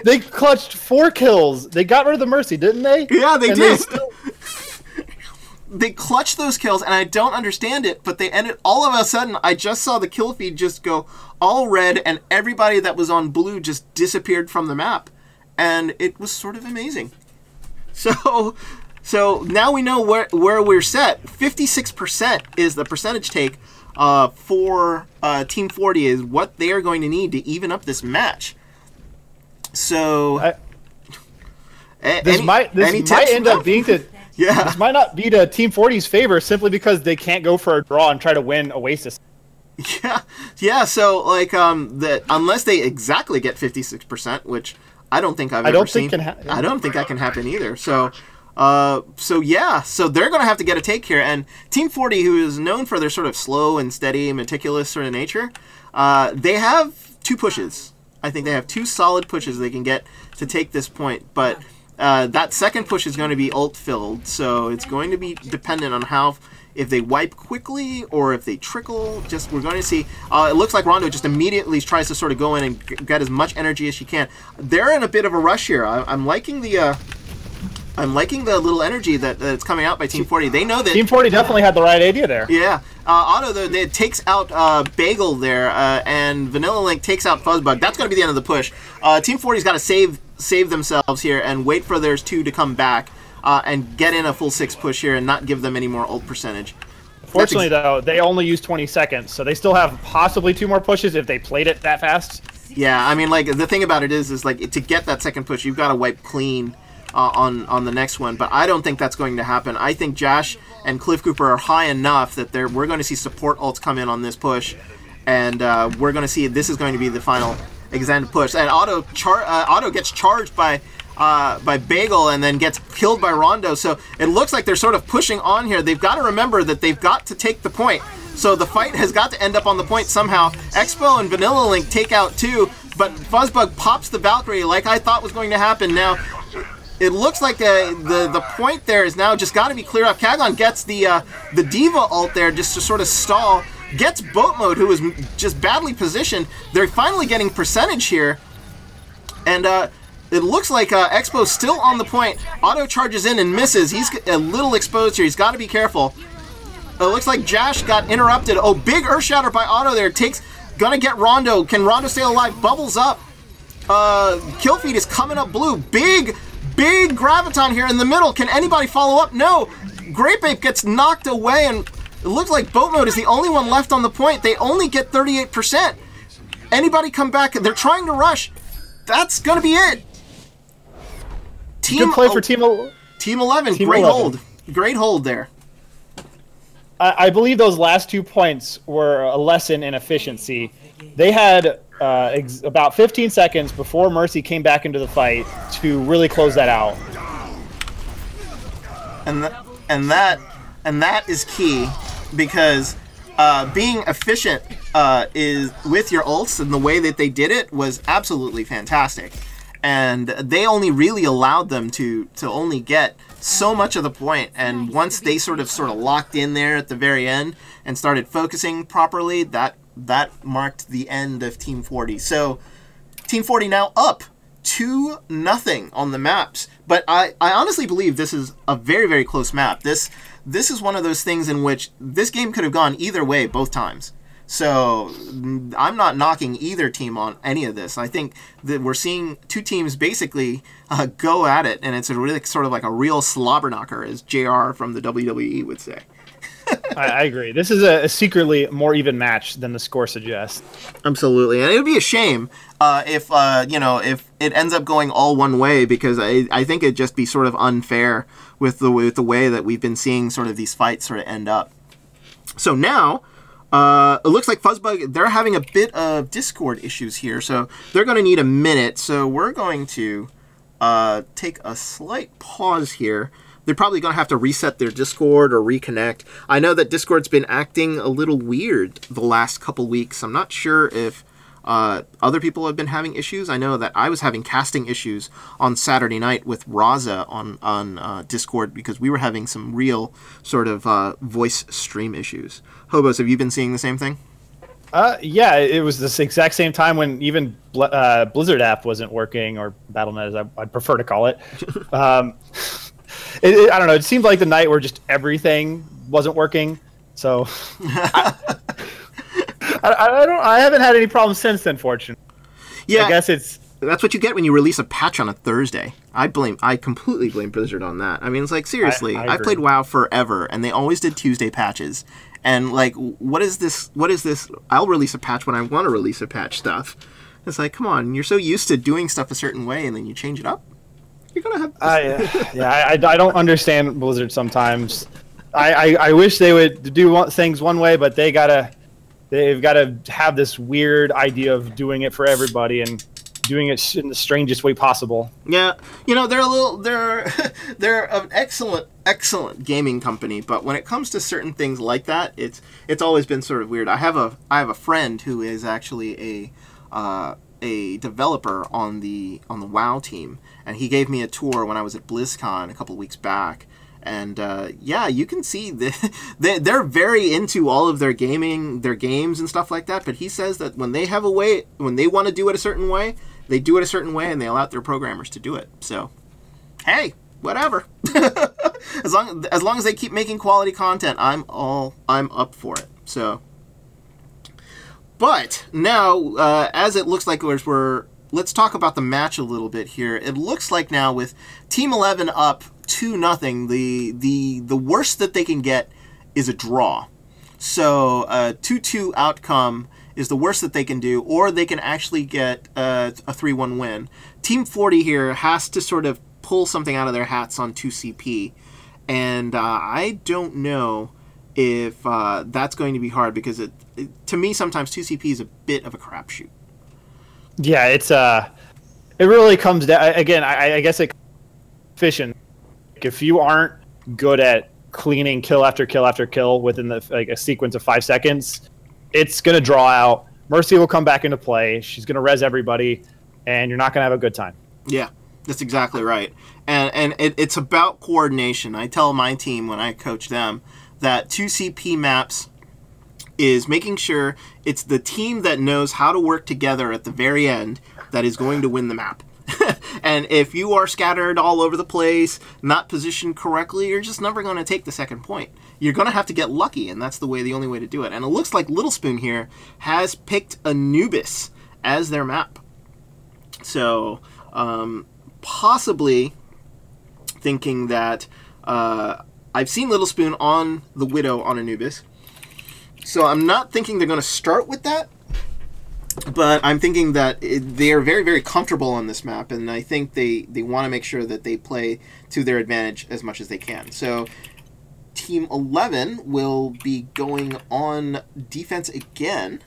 they clutched 4 kills. They got rid of the Mercy, didn't they? Yeah, they did. They clutched those kills, and I don't understand it, but they ended, all of a sudden, I just saw the kill feed just go all red, and everybody that was on blue just disappeared from the map. And it was sort of amazing. So now we know where we're set. 56% is the percentage take for Team 40 is what they are going to need to even up this match. So... This might end up being the... Yeah. This might not be to Team 40's favor simply because they can't go for a draw and try to win Oasis. Yeah. So like unless they exactly get 56%, which I don't think I've ever seen. I don't think that can happen either. So yeah. So they're gonna have to get a take here, and Team 40, who is known for their sort of slow and steady, meticulous sort of nature, they have 2 pushes. I think they have 2 solid pushes they can get to take this point, but. That second push is going to be ult-filled, so it's going to be dependent on if they wipe quickly or if they trickle. We're going to see. It looks like Rondo just immediately tries to sort of go in and get as much energy as she can. They're in a bit of a rush here. I'm liking the little energy that's coming out by Team 40. They know that... Team 40 definitely had the right idea there. Yeah. Otto, though, takes out Bagel there, and Vanilla Link takes out Fuzzbug. That's going to be the end of the push. Team 40's got to save themselves here and wait for theirs 2 to come back and get in a full 6 push here and not give them any more ult percentage. Fortunately, though, they only used 20 seconds, so they still have possibly 2 more pushes if they played it that fast. Yeah, I mean, like, the thing about it is like, to get that second push, you've got to wipe clean on the next one, but I don't think that's going to happen. I think Jash and Cliff Cooper are high enough that we're going to see support ults come in on this push, and we're going to see this is going to be the final extended push. And Otto gets charged by Bagel and then gets killed by Rondo, so it looks like they're sort of pushing on here. They've got to remember that they've got to take the point, so the fight has got to end up on the point somehow. Expo and Vanilla Link take out 2, but Fuzzbug pops the Valkyrie like I thought was going to happen. Now it looks like the point there is now just got to be cleared up. Kagon gets the Diva ult there just to sort of stall. Gets Boat Mode, who is just badly positioned. They're finally getting percentage here. And it looks like Expo's still on the point. Auto charges in and misses. He's a little exposed here. He's got to be careful. It looks like Jash got interrupted. Oh, big Earth Shatter by Auto there. Gonna get Rondo. Can Rondo stay alive? Bubbles up. Killfeed is coming up blue. Big Graviton here in the middle. Can anybody follow up? No. Grape Ape gets knocked away, and it looks like Boat Mode is the only one left on the point. They only get 38%. Anybody come back? They're trying to rush. That's gonna be it. Good play for Team 11. Great hold. Great hold there. I believe those last 2 points were a lesson in efficiency. They had about 15 seconds before Mercy came back into the fight to really close that out. And that is key, because being efficient is with your ults, and the way that they did it was absolutely fantastic. And they only really allowed them to only get so much of the point, and once they sort of locked in there at the very end and started focusing properly, that marked the end of Team 40. So Team 40 now up 2-0 on the maps, but I honestly believe this is a very, very close map. This is one of those things in which this game could have gone either way both times. So I'm not knocking either team on any of this. I think that we're seeing two teams basically go at it, and it's a really sort of like a real slobber knocker, as JR from the WWE would say. I agree. This is a secretly more even match than the score suggests. Absolutely, and it would be a shame if it ends up going all one way, because I think it'd just be sort of unfair with the way that we've been seeing sort of these fights sort of end up. So now. It looks like Fuzzbug, they're having a bit of Discord issues here, so they're going to need a minute. So we're going to take a slight pause here. They're probably going to have to reset their Discord or reconnect. I know that Discord's been acting a little weird the last couple weeks. I'm not sure if other people have been having issues. I know that I was having casting issues on Saturday night with Raza on Discord, because we were having some real sort of voice stream issues. Hobos, have you been seeing the same thing? Yeah, it was this exact same time when even Blizzard app wasn't working, or Battle.net as I'd prefer to call it. I don't know, it seemed like the night where just everything wasn't working. So I haven't had any problems since then, fortunately. Yeah, I guess that's what you get when you release a patch on a Thursday. I completely blame Blizzard on that. I mean, it's like, seriously, I've played WoW forever, and they always did Tuesday patches. And like, what is this? I'll release a patch when I want to release a patch stuff. It's like, come on, you're so used to doing stuff a certain way, and then you change it up. You're gonna have. I don't understand Blizzard sometimes. I wish they would do things one way, but they've got to have this weird idea of doing it for everybody and doing it in the strangest way possible. Yeah, they're an excellent gaming company, but when it comes to certain things like that, it's always been sort of weird. I have a friend who is actually a developer on the WoW team, and he gave me a tour when I was at BlizzCon a couple weeks back. And yeah, you can see they're very into all of their games and stuff like that. But he says that when they want to do it a certain way, they do it a certain way, and they allow their programmers to do it. So, hey, whatever. as long as they keep making quality content, I'm up for it. So, but now, as it looks like let's talk about the match a little bit here. It looks like now with Team 11 up 2-0, the worst that they can get is a draw. So a 2-2 outcome is the worst that they can do, or they can actually get a 3-1 win. Team 40 here has to sort of pull something out of their hats on 2CP, and I don't know if that's going to be hard, because to me sometimes 2CP is a bit of a crapshoot. Yeah, it really comes down, again, I guess it's efficient. If you aren't good at cleaning kill after kill after kill within a sequence of 5 seconds, it's going to draw out. Mercy will come back into play. She's going to res everybody, and you're not going to have a good time. Yeah, That's exactly right. And it's about coordination. I tell my team when I coach them that 2CP maps is making sure it's the team that knows how to work together at the very end that is going to win the map. And if you are scattered all over the place, not positioned correctly, you're just never going to take the second point. You're going to have to get lucky, and that's the only way to do it. And it looks like Little Spoon here has picked Anubis as their map. So, possibly thinking that I've seen Little Spoon on the Widow on Anubis. So I'm not thinking they're going to start with that. But I'm thinking that they are very, very comfortable on this map, and I think they want to make sure that they play to their advantage as much as they can. So Team 11 will be going on defense again.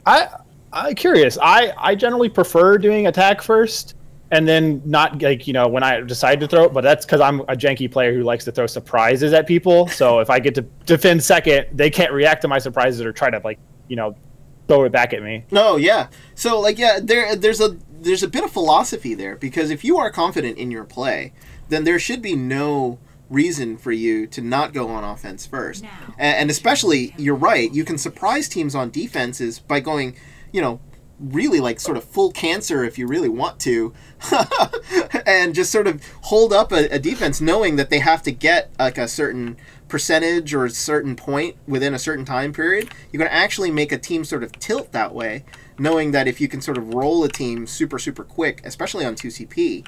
I'm curious. I generally prefer doing attack first, and then not, like, when I decide to throw it, but that's because I'm a janky player who likes to throw surprises at people. So if I get to defend second, they can't react to my surprises or try to, throw it back at me. No, yeah. So, there's a bit of philosophy there, because if you are confident in your play, then there should be no reason for you to not go on offense first. And especially, you're right, you can surprise teams on defenses by going, really sort of full cancer if you really want to, and just sort of hold up a defense knowing that they have to get a certain percentage or a certain point within a certain time period. You're going to actually make a team sort of tilt that way, knowing that if you can sort of roll a team super, super quick, especially on 2CP,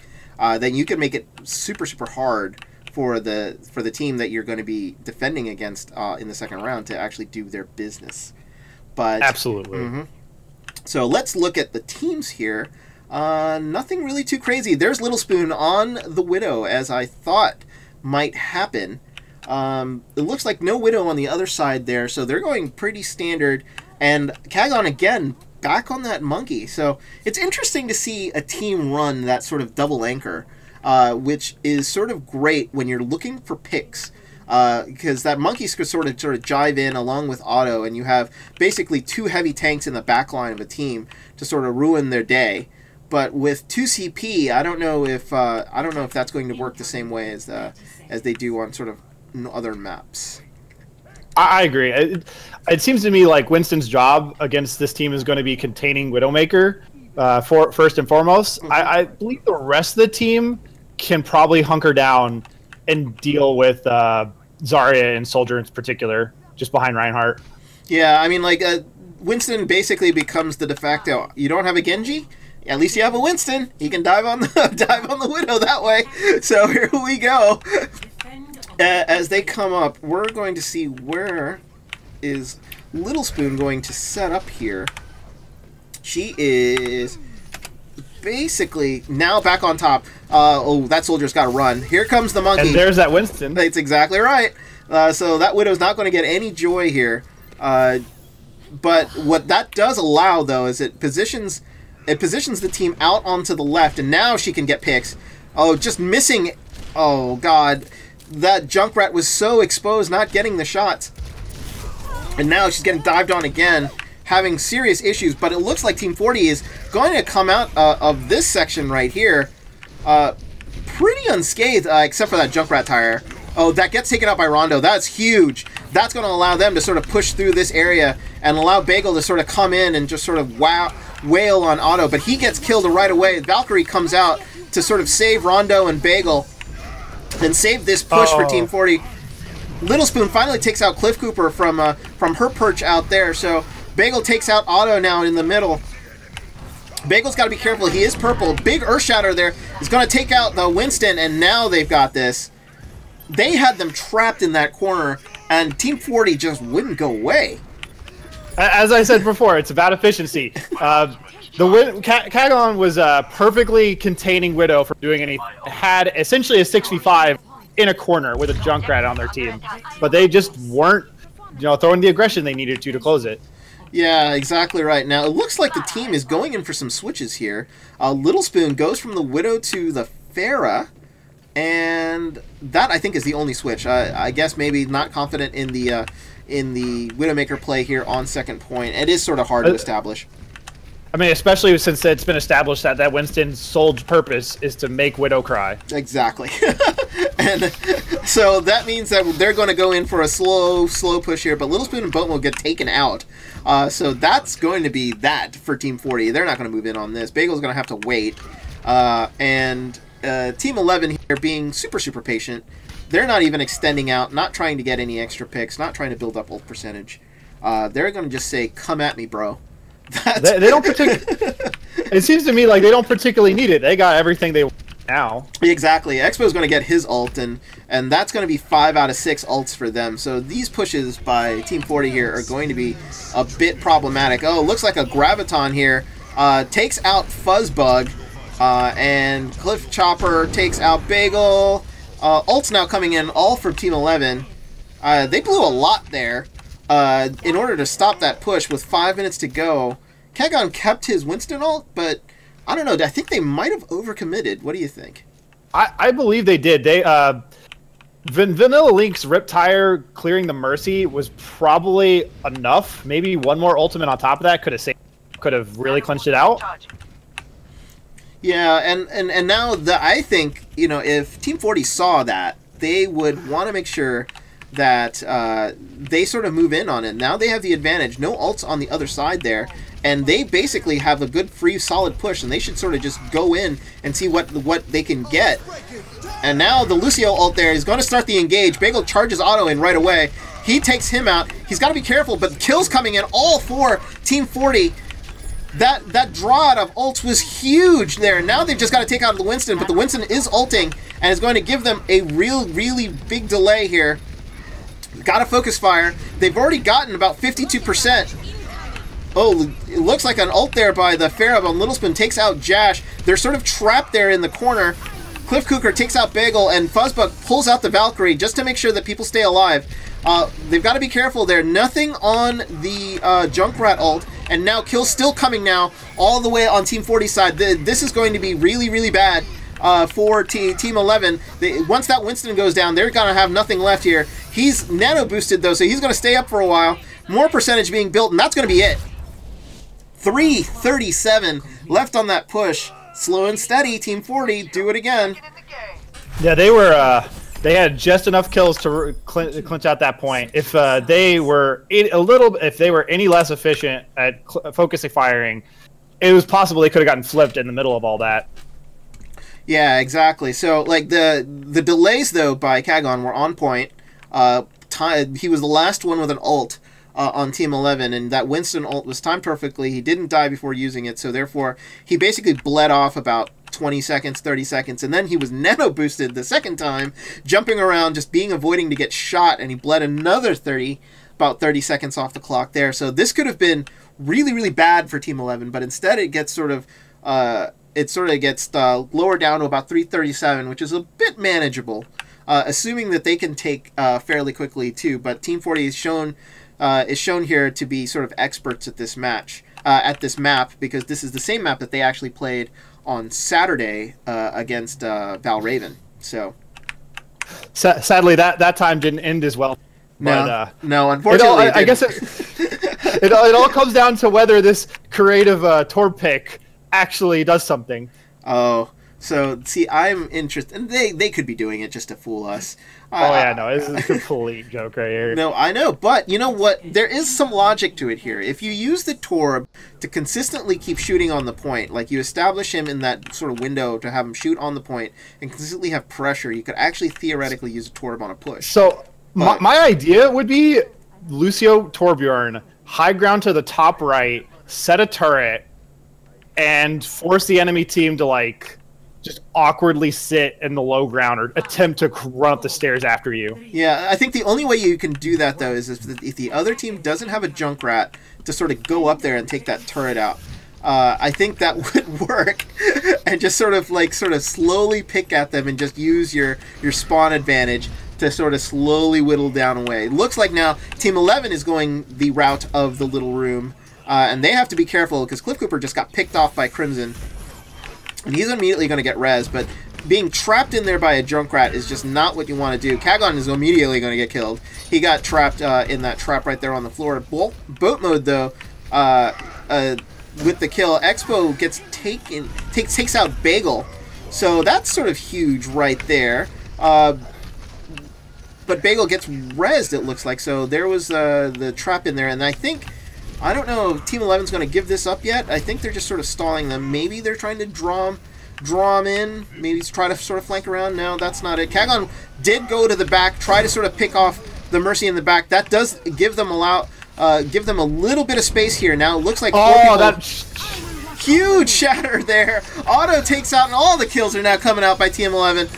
then you can make it super, super hard for the team that you're going to be defending against in the second round to actually do their business. But absolutely. Mm-hmm. So let's look at the teams here. Nothing really too crazy. There's Little Spoon on the Widow, as I thought might happen. It looks like no Widow on the other side there, so they're going pretty standard. And Kagon, again, back on that Monkey. So it's interesting to see a team run that sort of double anchor, which is sort of great when you're looking for picks. Because that Monkey could sort of jive in along with Otto, and you have basically two heavy tanks in the back line of a team to sort of ruin their day. But with 2CP, I don't know if that's going to work the same way as they do on sort of other maps. I agree. It seems to me like Winston's job against this team is going to be containing Widowmaker for first and foremost. Mm-hmm. I believe the rest of the team can probably hunker down and deal with Zarya and Soldier in particular, just behind Reinhardt. Yeah, I mean, Winston basically becomes the de facto. You don't have a Genji? At least you have a Winston. He can dive on the Widow that way. So here we go. As they come up, we're going to see where is Little Spoon going to set up here. She is basically now back on top. That soldier's got to run. Here comes the Monkey. And there's that Winston. That's exactly right. So that Widow's not going to get any joy here. But what that does allow, though, is it positions the team out onto the left, and now she can get picks. Oh, just missing. Oh, God. That Junkrat was so exposed, not getting the shots. And now she's getting dived on again, having serious issues. But it looks like Team 40 is going to come out of this section right here pretty unscathed, except for that Junkrat tire. Oh, that gets taken out by Rondo. That's huge. That's going to allow them to sort of push through this area and allow Bagel to sort of come in and just sort of wail on Otto. But he gets killed right away. Valkyrie comes out to sort of save Rondo and Bagel and save this push for Team 40. Little Spoon finally takes out Cliff Cooper from her perch out there. So Bagel takes out Otto now in the middle. Bagel's got to be careful. He is purple. Big Earth Shatter there. He's going to take out the Winston, and now they've got this. They had them trapped in that corner, and Team 40 just wouldn't go away. As I said before, it's about efficiency. Kagon was perfectly containing Widow from doing anything. Had essentially a 6v5 in a corner with a Junkrat on their team, but they just weren't, throwing the aggression they needed to close it. Yeah, exactly right. Now, it looks like the team is going in for some switches here. Little Spoon goes from the Widow to the Pharah, and that, I think, is the only switch. I guess maybe not confident in the Widowmaker play here on second point. It is sort of hard to establish. I mean, especially since it's been established that Winston's sole purpose is to make Widow cry. Exactly. And so that means that they're going to go in for a slow push here, but Little Spoon and Boatman will get taken out. So that's going to be that for Team 40. They're not going to move in on this. Bagel's going to have to wait. And Team 11 here being super patient. They're not even extending out, not trying to get any extra picks, not trying to build up ult percentage. They're going to just say, come at me, bro. They don't particularly... It seems to me like they don't particularly need it. They got everything they want now. Exactly. Expo's going to get his ult, and that's going to be 5 out of 6 ults for them. So these pushes by Team 40 here are going to be a bit problematic. Oh, looks like a Graviton here takes out Fuzzbug, and Cliff Chopper takes out Bagel. Ults now coming in, all for Team 11. They blew a lot there in order to stop that push with 5 minutes to go. Kagon kept his Winston ult, but I don't know. I think they might have overcommitted. What do you think? I believe they did. They Vanilla Link's Riptire clearing the Mercy was probably enough. Maybe one more ultimate on top of that could have really clinched it out. Yeah, and now I think, you know, if Team 40 saw that, they would want to make sure that they sort of move in on it. Now they have the advantage. No ults on the other side there, and they basically have a good free solid push, and they should sort of just go in and see what they can get. And now the Lucio ult there is going to start the engage. Bagel charges Otto in right away. He takes him out. He's got to be careful, but kills coming in all for Team 40. That draw out of ults was huge there. Now they've just got to take out the Winston, but the Winston is ulting and is going to give them a really big delay here. Got a focus fire. They've already gotten about 52%. Oh, it looks like an ult there by the Pharah on Little Spoon takes out Jash. They're sort of trapped there in the corner. Cliff Cooker takes out Bagel, and Fuzzbug pulls out the Valkyrie just to make sure that people stay alive. They've got to be careful there. Nothing on the Junkrat ult, and now kills still coming now all the way on Team 40 side. This is going to be really bad for Team 11. Once that Winston goes down, they're going to have nothing left here. He's nano boosted though, so he's going to stay up for a while. More percentage being built, and that's going to be it. 3:37 left on that push. Slow and steady, Team 40, do it again. Yeah, they had just enough kills to clinch out that point. If they were any less efficient at focusing firing, it was possible they could have gotten flipped in the middle of all that. Yeah, exactly. So like the delays though by Kagon were on point. He was the last one with an ult on Team 11, and that Winston ult was timed perfectly. He didn't die before using it, so therefore he basically bled off about 20 seconds, 30 seconds, and then he was nano boosted the second time, jumping around, just avoiding to get shot, and he bled another about 30 seconds off the clock there. So this could have been really bad for Team 11, but instead it gets lowered down to about 3:37, which is a bit manageable, assuming that they can take fairly quickly too. But Team 40 is shown here to be sort of experts at this match, at this map, because this is the same map that they actually played on Saturday against Valraven. So sadly, that time didn't end as well. No, but, no, unfortunately, I guess it all comes down to whether this creative Torb pick actually does something. Oh, so see, I'm interested, and they could be doing it just to fool us. Oh yeah, no, this is a complete joke right here. No, I know, but you know what? There is some logic to it here. If you use the Torb to consistently keep shooting on the point, like you establish him in that sort of window to have him shoot on the point and consistently have pressure, you could actually theoretically use a Torb on a push. So my idea would be Lucio Torbjorn, high ground to the top right, set a turret, and force the enemy team to like just awkwardly sit in the low ground or attempt to run up the stairs after you. Yeah, I think the only way you can do that though is if the other team doesn't have a Junkrat to sort of go up there and take that turret out. I think that would work, and just sort of slowly pick at them and just use your spawn advantage to sort of slowly whittle down away. It looks like now Team 11 is going the route of the little room, and they have to be careful because Cliff Cooper just got picked off by Crimson. And he's immediately going to get res, but being trapped in there by a Junkrat is just not what you want to do. Kagon is immediately going to get killed. He got trapped in that trap right there on the floor. Boat mode, though, with the kill. Expo gets takes out Bagel. So that's sort of huge right there. But Bagel gets rezzed, it looks like. So there was the trap in there. And I don't know if Team 11's going to give this up yet. I think they're just sort of stalling them. Maybe they're trying to draw him in. Maybe try to sort of flank around. No, that's not it. Kagon did go to the back, try to sort of pick off the Mercy in the back. That does give them a little bit of space here. Now it looks like huge shatter there. Auto takes out, and all the kills are now coming out by Team 11.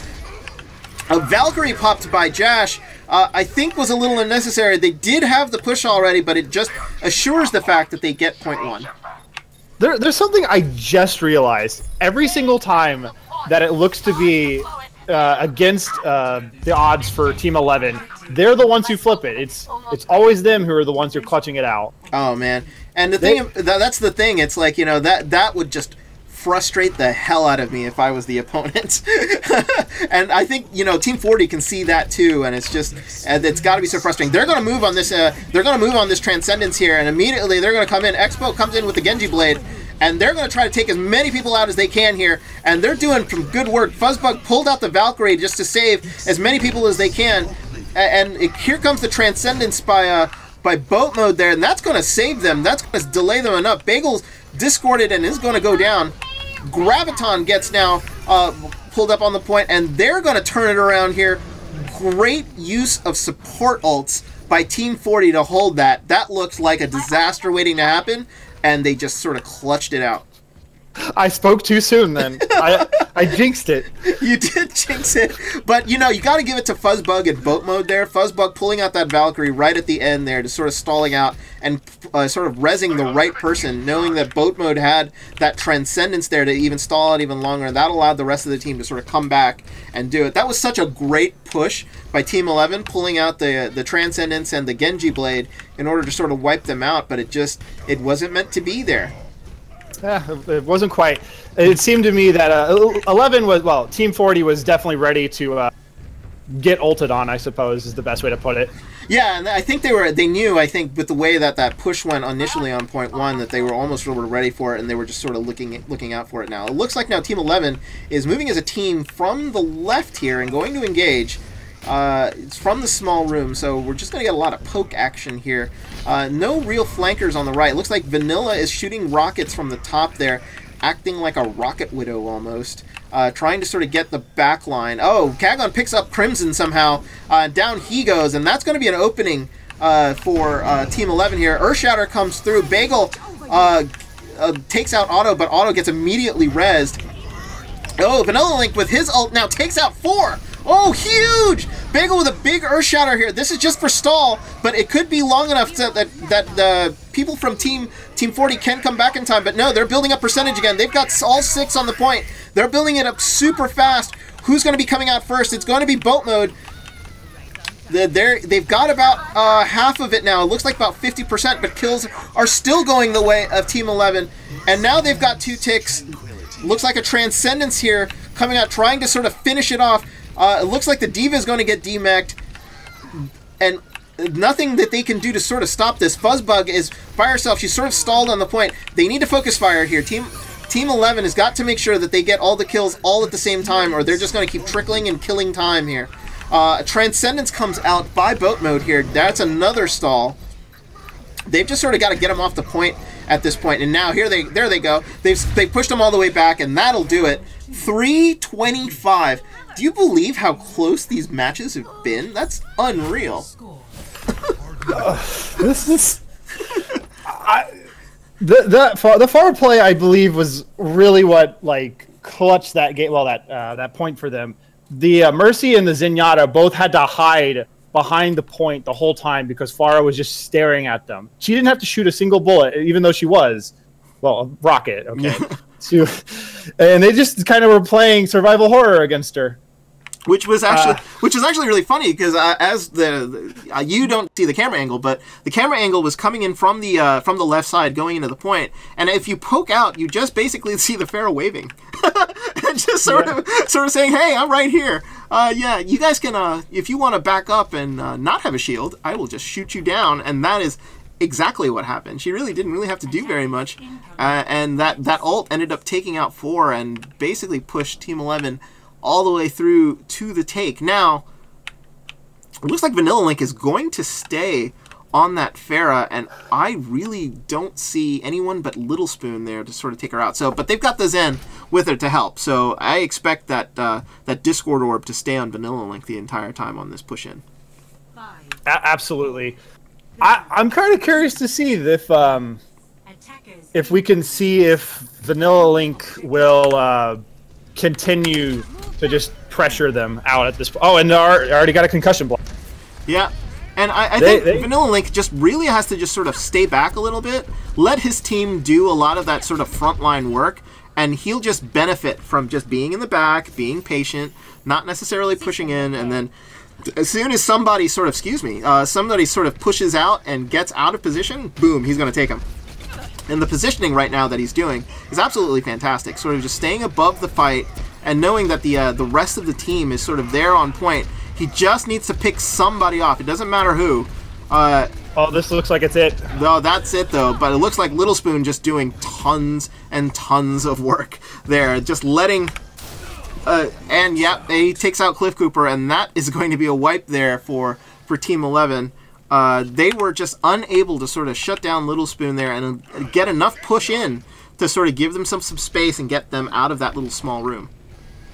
A Valkyrie popped by Jash. I think was a little unnecessary. They did have the push already, but it just assures the fact that they get point 1. There's something I just realized. Every single time that it looks to be against the odds for Team 11, they're the ones who flip it. It's always them who are the ones who are clutching it out. Oh man, and that's the thing. It's like, that would just frustrate the hell out of me if I was the opponent. And I think Team 40 can see that too, and it's just it's got to be so frustrating. They're going to move on this. They're going to move on this Transcendence here, and immediately they're going to come in. Expo comes in with the Genji Blade, and they're going to try to take as many people out as they can here, and they're doing some good work. Fuzzbug pulled out the Valkyrie just to save as many people as they can, and here comes the Transcendence by Boat Mode there, and that's going to save them. That's going to delay them enough. Bagel's discorded and is going to go down. Graviton gets now pulled up on the point, and they're going to turn it around here. Great use of support ults by Team 40 to hold that. That looks like a disaster waiting to happen, and they just sort of clutched it out. I spoke too soon then. I jinxed it. You did jinx it. But, you got to give it to Fuzzbug and Boat Mode there. Fuzzbug pulling out that Valkyrie right at the end there, to sort of stalling out and sort of rezzing the right person, knowing that Boat Mode had that Transcendence there to even stall out even longer. That allowed the rest of the team to sort of come back and do it. That was such a great push by Team 11, pulling out the Transcendence and the Genji Blade in order to sort of wipe them out, but it wasn't meant to be there. Yeah, it wasn't quite. It seemed to me that 11 was, well, Team 40 was definitely ready to get ulted on, I suppose, is the best way to put it. Yeah, and I think they knew, I think, with the way that push went initially on point 1, that they were almost ready for it, and they were just sort of looking out for it now. It looks like now Team 11 is moving as a team from the left here and going to engage. It's from the small room, so we're just going to get a lot of poke action here. No real flankers on the right. It looks like Vanilla is shooting rockets from the top there, acting like a rocket widow almost, trying to sort of get the back line. Oh, Kagon picks up Crimson somehow. Down he goes, and that's going to be an opening for Team 11 here. Earthshatter comes through. Bagel takes out Auto, but Auto gets immediately rezzed. Oh, Vanilla Link with his ult now takes out 4. Oh, huge! Bagel with a big Earthshatter here. This is just for stall, but it could be long enough that the people from Team 40 can come back in time. But no, they're building up percentage again. They've got all 6 on the point. They're building it up super fast. Who's going to be coming out first? It's going to be Boat Mode. They've got about half of it now. It looks like about 50%, but kills are still going the way of Team 11. And now they've got 2 ticks. Looks like a Transcendence here coming out, trying to sort of finish it off. It looks like the D.Va is going to get demeched, and nothing that they can do to sort of stop this. Fuzzbug is by herself. She's sort of stalled on the point. They need to focus fire here. Team 11 has got to make sure that they get all the kills all at the same time, or they're just going to keep trickling and killing time here. Transcendence comes out by Boat Mode here. That's another stall. They've just sort of got to get them off the point at this point. And now there they go. They pushed them all the way back, and that'll do it. 325. Do you believe how close these matches have been? That's unreal. The forward play, I believe, was really what clutched that game. Well, that point for them. The Mercy and the Zenyatta both had to hide behind the point the whole time because Pharah was just staring at them. She didn't have to shoot a single bullet, even though she was, well, a rocket. Okay, and they just kind of were playing survival horror against her. Which is actually really funny because as you don't see the camera angle, but the camera angle was coming in from the left side, going into the point, and if you poke out, you just basically see the Pharaoh waving, and just sort of saying, "Hey, I'm right here. Yeah, you guys can if you want to back up and not have a shield, I will just shoot you down." And that is exactly what happened. She really didn't really have to do very much, and that ult ended up taking out 4 and basically pushed Team 11 all the way through to the take. Now, it looks like Vanilla Link is going to stay on that Pharah, and I really don't see anyone but Little Spoon there to sort of take her out. So, but they've got the Zen with her to help, so I expect that that Discord Orb to stay on Vanilla Link the entire time on this push-in. Absolutely. I'm kind of curious to see if we can see if Vanilla Link will continue to just pressure them out at this point. Oh, and they already got a concussion block. Yeah. And I think Vanilla Link just really has to just sort of stay back a little bit, let his team do a lot of that sort of frontline work, and he'll just benefit from just being in the back, being patient, not necessarily pushing in, and then as soon as somebody sort of, somebody sort of pushes out and gets out of position, boom, he's going to take him. And the positioning right now that he's doing is absolutely fantastic, sort of just staying above the fight and knowing that the rest of the team is sort of there on point. He just needs to pick somebody off. It doesn't matter who. Oh, this looks like it's it. No, that's it, though. But it looks like Little Spoon just doing tons and tons of work there. Just letting... and, yep, he takes out Cliff Cooper, and that is going to be a wipe there for Team 11. They were just unable to sort of shut down Little Spoon there and get enough push in to sort of give them some space and get them out of that little small room.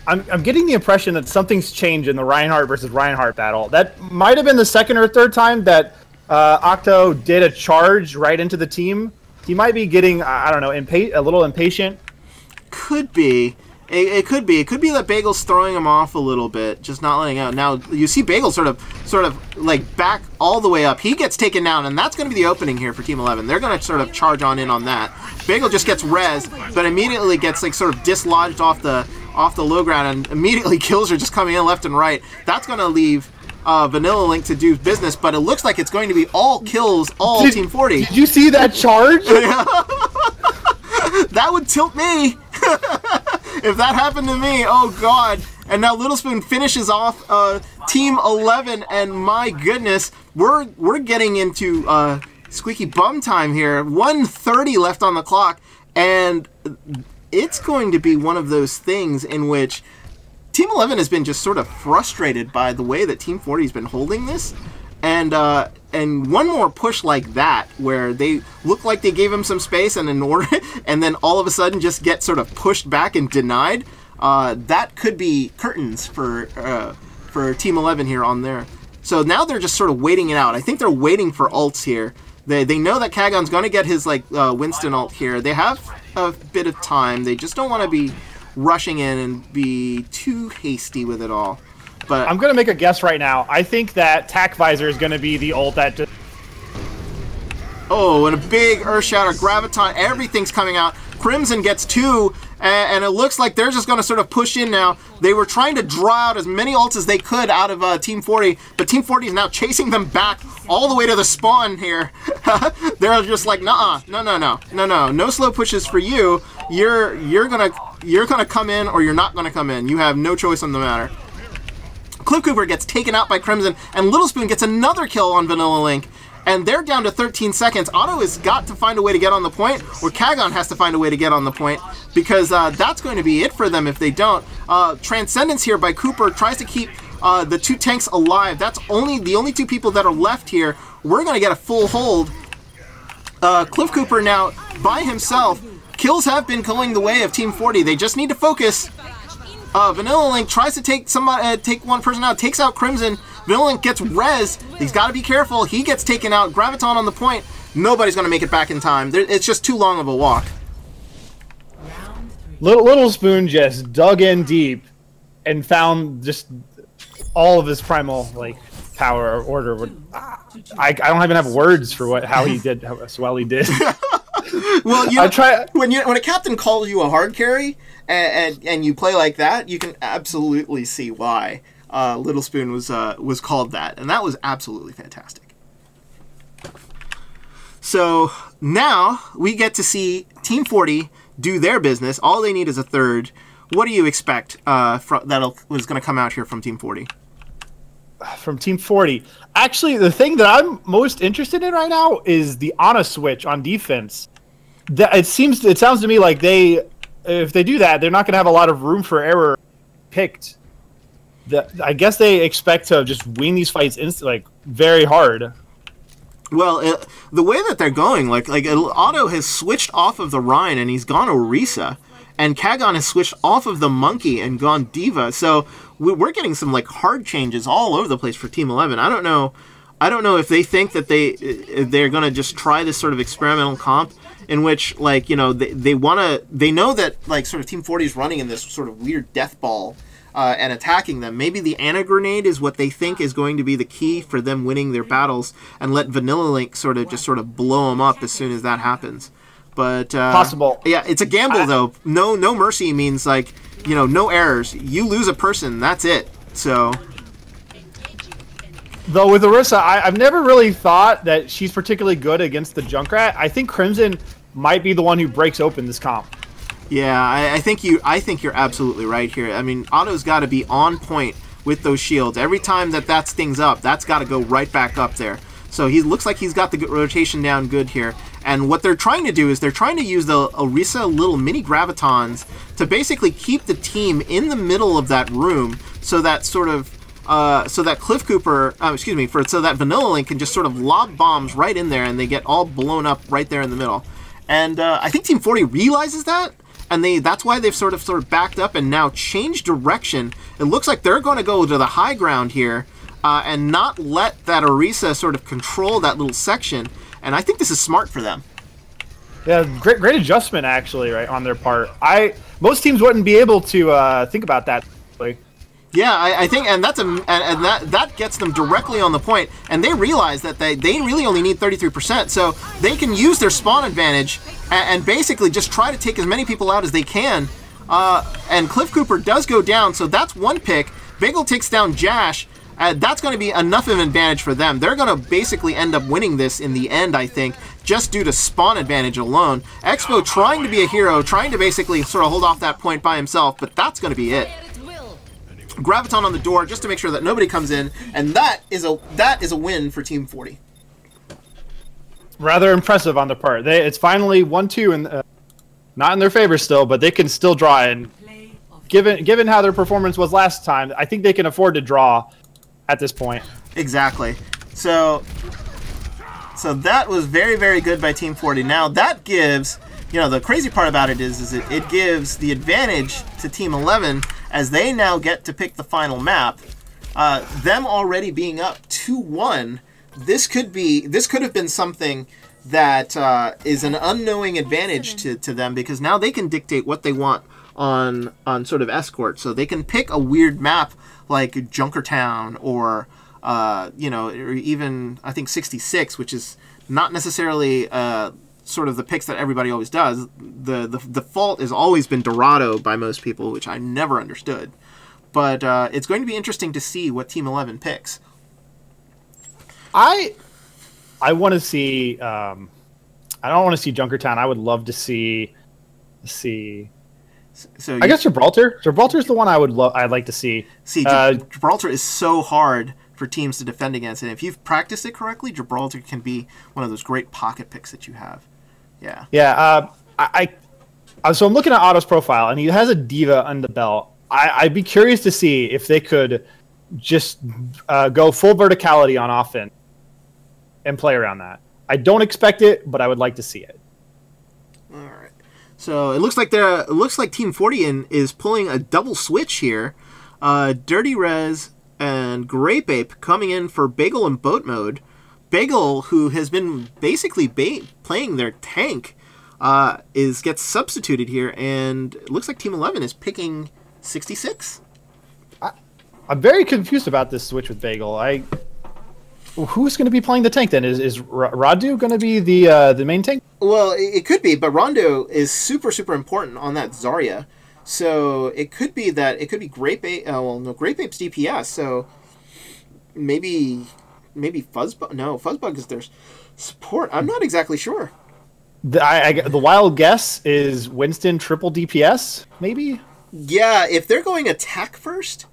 I'm getting the impression that something's changed in the Reinhardt versus Reinhardt battle. That might have been the second or third time that Octo did a charge right into the team. He might be getting, I don't know, a little impatient. Could be. It could be. It could be that Bagel's throwing him off a little bit, just not letting out. Now, you see Bagel sort of like back all the way up. He gets taken down, and that's going to be the opening here for Team 11. They're going to sort of charge on in on that. Bagel just gets rezzed, but immediately gets like sort of dislodged off the low ground, and immediately kills are just coming in left and right. That's going to leave Vanilla Link to do business, but it looks like it's going to be all kills, all Team 40. Did you see that charge? That would tilt me. If that happened to me, oh god. And now Little Spoon finishes off Team 11, and my goodness, we're getting into squeaky bum time here. 1:30 left on the clock, and it's going to be one of those things in which Team 11 has been just sort of frustrated by the way that Team 40 has been holding this, and one more push like that, where they look like they gave him some space and and then all of a sudden just get sort of pushed back and denied. That could be curtains for Team 11 here on there. So now they're just sort of waiting it out. I think they're waiting for ults here. They know that Kagon's going to get his like Winston ult here. They have a bit of time. They just don't want to be rushing in and be too hasty with it all. But I'm going to make a guess right now. I think that Tac Visor is going to be the ult that just... Oh, and a big Earth Shatter, Graviton, everything's coming out. Crimson gets 2, and it looks like they're just going to sort of push in now. They were trying to draw out as many ults as they could out of Team 40, but Team 40 is now chasing them back all the way to the spawn here. They're just like, nuh-uh, no slow pushes for you. You're gonna come in, or you're not gonna come in. You have no choice on the matter. Cliff Cooper gets taken out by Crimson, and Little Spoon gets another kill on Vanilla Link. And they're down to 13 seconds. Otto has got to find a way to get on the point, or Kagon has to find a way to get on the point, because that's going to be it for them if they don't. Transcendence here by Cooper tries to keep the 2 tanks alive. That's the only 2 people that are left here. We're going to get a full hold. Cliff Cooper now, by himself. Kills have been going the way of Team 40. They just need to focus. Vanilla Link tries to take one person out, takes out Crimson. Vanilla Link gets res. He's got to be careful. He gets taken out. Graviton on the point. Nobody's going to make it back in time. It's just too long of a walk. Little Spoon just dug in deep and found just all of his primal power or order. I don't even have words for how he did how well he did. Well, when a captain calls you a hard carry and you play like that, you can absolutely see why Little Spoon was called that, and that was absolutely fantastic. So now we get to see Team 40 do their business. All they need is a third. What do you expect was going to come out here from Team 40? from Team 40. Actually, the thing that I'm most interested in right now is the Ana switch on defense. It sounds to me like if they do that, they're not going to have a lot of room for error picked. I guess they expect to just win these fights very hard. Well, the way that they're going, like Otto has switched off of the Rhine and he's gone Orisa, and Kagon has switched off of the Monkey and gone Diva. So we're getting some like hard changes all over the place for Team 11. I don't know if they think that they're going to just try this sort of experimental comp in which, like, you know, they know that like sort of Team 40 is running in this sort of weird death ball. And attacking them. Maybe the Ana Grenade is what they think is going to be the key for them winning their battles, and let Vanilla Link sort of blow them up as soon as that happens. But possible. Yeah, it's a gamble though. No mercy means, like, you know, no errors. You lose a person, that's it. So. Though with Orisa, I've never really thought that she's particularly good against the Junkrat. I think Crimson might be the one who breaks open this comp. Yeah, I think you're absolutely right here. I mean, Otto's got to be on point with those shields. Every time that stings up, that's got to go right back up there. So he looks like he's got the rotation down good here. And what they're trying to do is they're trying to use the Orisa little mini gravitons to basically keep the team in the middle of that room, so that sort of so that Cliff Cooper, so that Vanilla Link can just sort of lob bombs right in there, and they get all blown up right there in the middle. And I think Team 40 realizes that. And that's why they've sort of backed up and now changed direction. It looks like they're going to go to the high ground here and not let that Orisa sort of control that little section. And I think this is smart for them. Yeah, great adjustment actually, right, on their part. Most teams wouldn't be able to think about that. Yeah, I think, and that gets them directly on the point, and they realize that they really only need 33%, so they can use their spawn advantage and basically just try to take as many people out as they can. And Cliff Cooper does go down, so that's one pick. Bagel takes down Jash. That's going to be enough of an advantage for them. They're going to basically end up winning this in the end, I think, just due to spawn advantage alone. Expo trying to be a hero, trying to basically sort of hold off that point by himself, but that's going to be it. Graviton on the door just to make sure that nobody comes in, and that is a win for Team 40. Rather impressive on their part. It's finally 1-2, and not in their favor still, but they can still draw. And given how their performance was last time, I think they can afford to draw at this point. Exactly. So that was very, very good by Team 40. Now that gives, you know, the crazy part about it is it gives the advantage to Team 11 as they now get to pick the final map. Them already being up 2-1, this could have been something that is an unknowing advantage to them, because now they can dictate what they want on sort of escort. So they can pick a weird map like Junkertown or you know, or even I think 66, which is not necessarily sort of the picks that everybody always does. The default has always been Dorado by most people, which I never understood. But it's going to be interesting to see what Team 11 picks. I want to see. I don't want to see Junkertown. I would love to see. So I guess Gibraltar. Gibraltar is the one I'd like to see. Gibraltar is so hard for teams to defend against, and if you've practiced it correctly, Gibraltar can be one of those great pocket picks that you have. Yeah. Yeah. So I'm looking at Otto's profile, and he has a Diva on the belt. I'd be curious to see if they could just go full verticality on offense and play around that. I don't expect it, but I would like to see it. All right. So it looks like Team 40 is pulling a double switch here. Dirty Rez and Grape Ape coming in for Bagel and Boat Mode. Bagel, who has been basically playing their tank, gets substituted here, and it looks like Team 11 is picking 66. I'm very confused about this switch with Bagel. Who's going to be playing the tank then? Is Radu going to be the main tank? Well, it could be, but Rondo is super, super important on that Zarya. So it could be Grape Ape. Grape Ape's DPS. So maybe Fuzzbug. No, Fuzzbug is their support. I'm not exactly sure. The wild guess is Winston triple DPS, maybe? Yeah, if they're going attack first,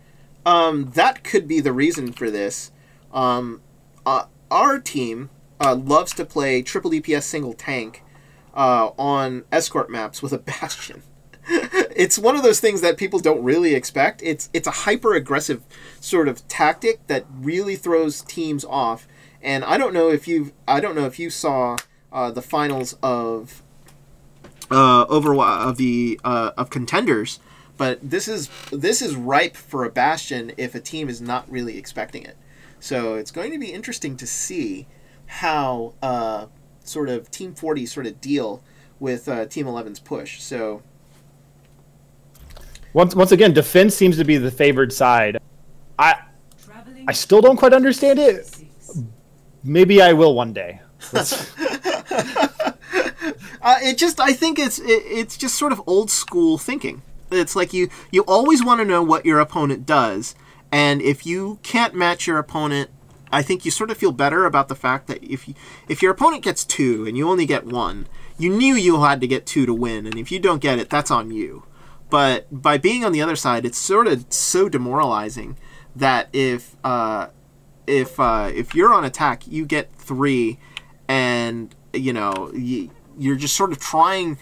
that could be the reason for this. Our team loves to play triple DPS single tank on escort maps with a Bastion. It's one of those things that people don't really expect. It's a hyper aggressive sort of tactic that really throws teams off. And I don't know if you saw the finals of Overwatch of contenders, but this is ripe for a Bastion if a team is not really expecting it. So it's going to be interesting to see how sort of Team 40 sort of deal with Team 11's push. So once again, defense seems to be the favored side. I still don't quite understand it. Maybe I will one day. I think it's just sort of old school thinking. It's like you always want to know what your opponent does, and if you can't match your opponent, I think you sort of feel better about the fact that if your opponent gets 2 and you only get 1, you knew you had to get 2 to win, and if you don't get it, that's on you. But by being on the other side, it's sort of so demoralizing that if you're on attack, you get 3, and you're just sort of trying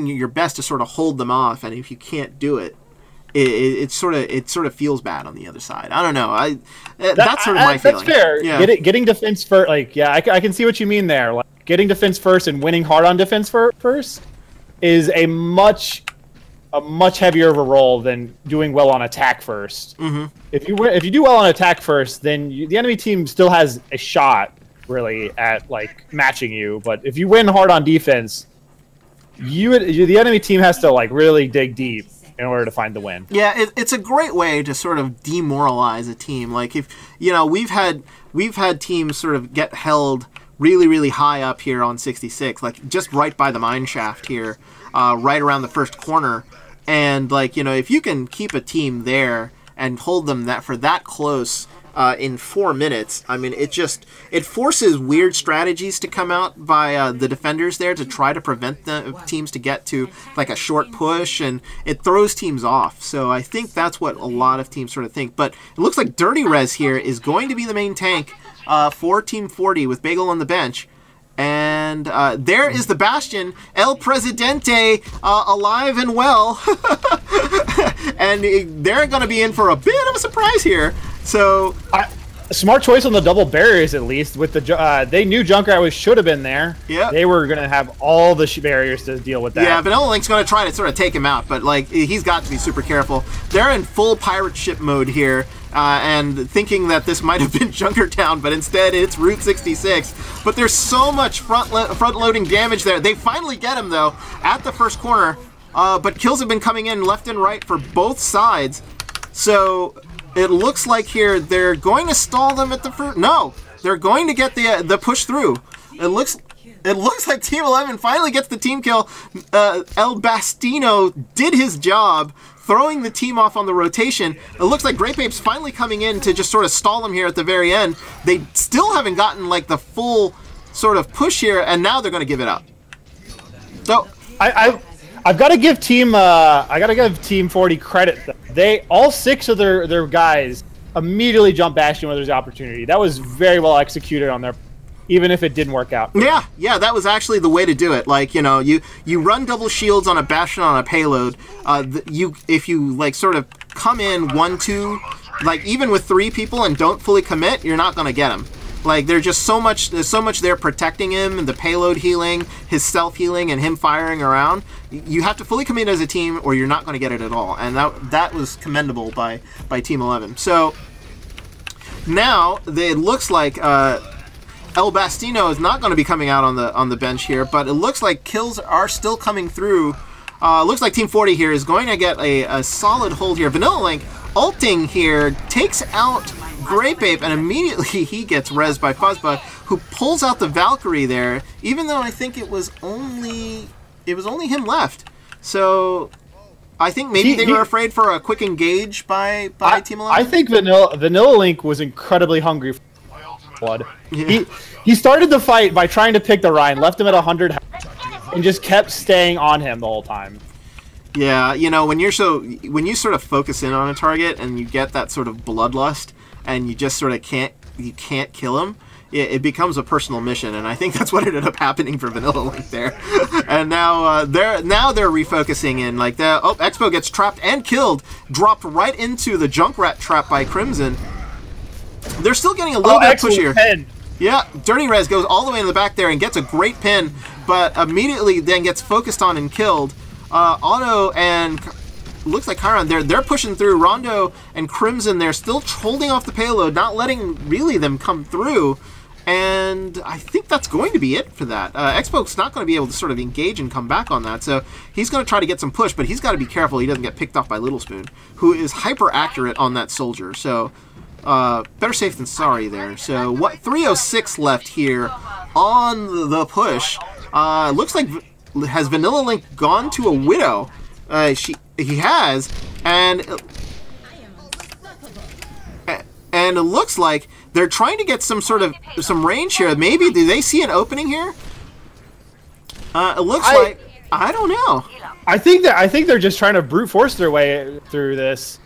your best to sort of hold them off, and if you can't do it, it sort of feels bad on the other side. I don't know. That's sort of my feeling. That's fair. Yeah. Getting defense first, I can see what you mean there. Like, getting defense first and winning hard on defense first is a much heavier of a role than doing well on attack first. Mm-hmm. If you do well on attack first, then the enemy team still has a shot really at like matching you. But if you win hard on defense, the enemy team has to like really dig deep in order to find the win. Yeah, it's a great way to sort of demoralize a team. Like if we've had teams sort of get held really, really high up here on 66, like just right by the mine shaft here, right around the first corner. And like, if you can keep a team there and hold them that close in 4 minutes, I mean, it forces weird strategies to come out by the defenders there to try to prevent the teams to get to like a short push, and it throws teams off. So I think that's what a lot of teams sort of think. But it looks like Dirty Res here is going to be the main tank for Team 40 with Bagel on the bench. And there is the Bastion, El Presidente, alive and well. And they're going to be in for a bit of a surprise here. So, smart choice on the double barriers, at least. With the they knew Junkrat should have been there. Yeah, they were going to have all the barriers to deal with that. Yeah, Vanilla Link's going to try to sort of take him out, but like he's got to be super careful. They're in full pirate ship mode here. And thinking that this might have been Junkertown, but instead it's Route 66. But there's so much front-loading damage there. They finally get him, though, at the first corner. But kills have been coming in left and right for both sides. So it looks like here they're going to stall them at the first... No, they're going to get the push through. It looks like Team 11 finally gets the team kill. El Bastino did his job, throwing the team off on the rotation. It looks like Grape Ape's finally coming in to just sort of stall them here at the very end. They still haven't gotten like the full sort of push here, and now they're going to give it up. So I've got to give Team 40 credit. All 6 of their guys immediately jumped Bastion when there's the opportunity. That was very well executed on their, even if it didn't work out. Yeah, that was actually the way to do it. Like, you run double shields on a Bastion on a payload. If you like sort of come in 1-2, like even with 3 people and don't fully commit, you're not gonna get him. Like there's so much there protecting him, and the payload healing, his self healing, and him firing around. You have to fully commit as a team, or you're not going to get it at all. And that was commendable by Team 11. So now it looks like El Bastino is not going to be coming out on the bench here, but it looks like kills are still coming through. Looks like Team 40 here is going to get a solid hold here. Vanilla Link ulting here takes out Grape Ape, and immediately he gets rezzed by Fuzzbug, who pulls out the Valkyrie there, even though I think it was only him left. So I think maybe they were afraid for a quick engage by Team 11. I think Vanilla Link was incredibly hungry for blood. Yeah. He started the fight by trying to pick the Ryan, left him at 100 health, and just kept staying on him the whole time. Yeah, you know, when you sort of focus in on a target and you get that sort of bloodlust and you just sort of can't kill him, it becomes a personal mission, and I think that's what ended up happening for Vanilla Link there. And now they're refocusing in, like, Expo gets trapped and killed, dropped right into the Junkrat trap by Crimson. They're still getting a little bit of push here. Pin. Yeah, Dirty Rez goes all the way in the back there and gets a great pin, but immediately then gets focused on and killed. Otto and looks like Chiron, they're pushing through. Rondo and Crimson, they're still holding off the payload, not letting really them come through. And I think that's going to be it for that. Expo's not going to be able to sort of engage and come back on that, so he's going to try to get some push, but he's got to be careful he doesn't get picked off by Little Spoon, who is hyper accurate on that soldier. So better safe than sorry there. So what? 3:06 left here on the push. Looks like has Vanilla Link gone to a Widow? He has, and it looks like they're trying to get some range here. Maybe do they see an opening here? It looks like I don't know. I think they're just trying to brute force their way through this.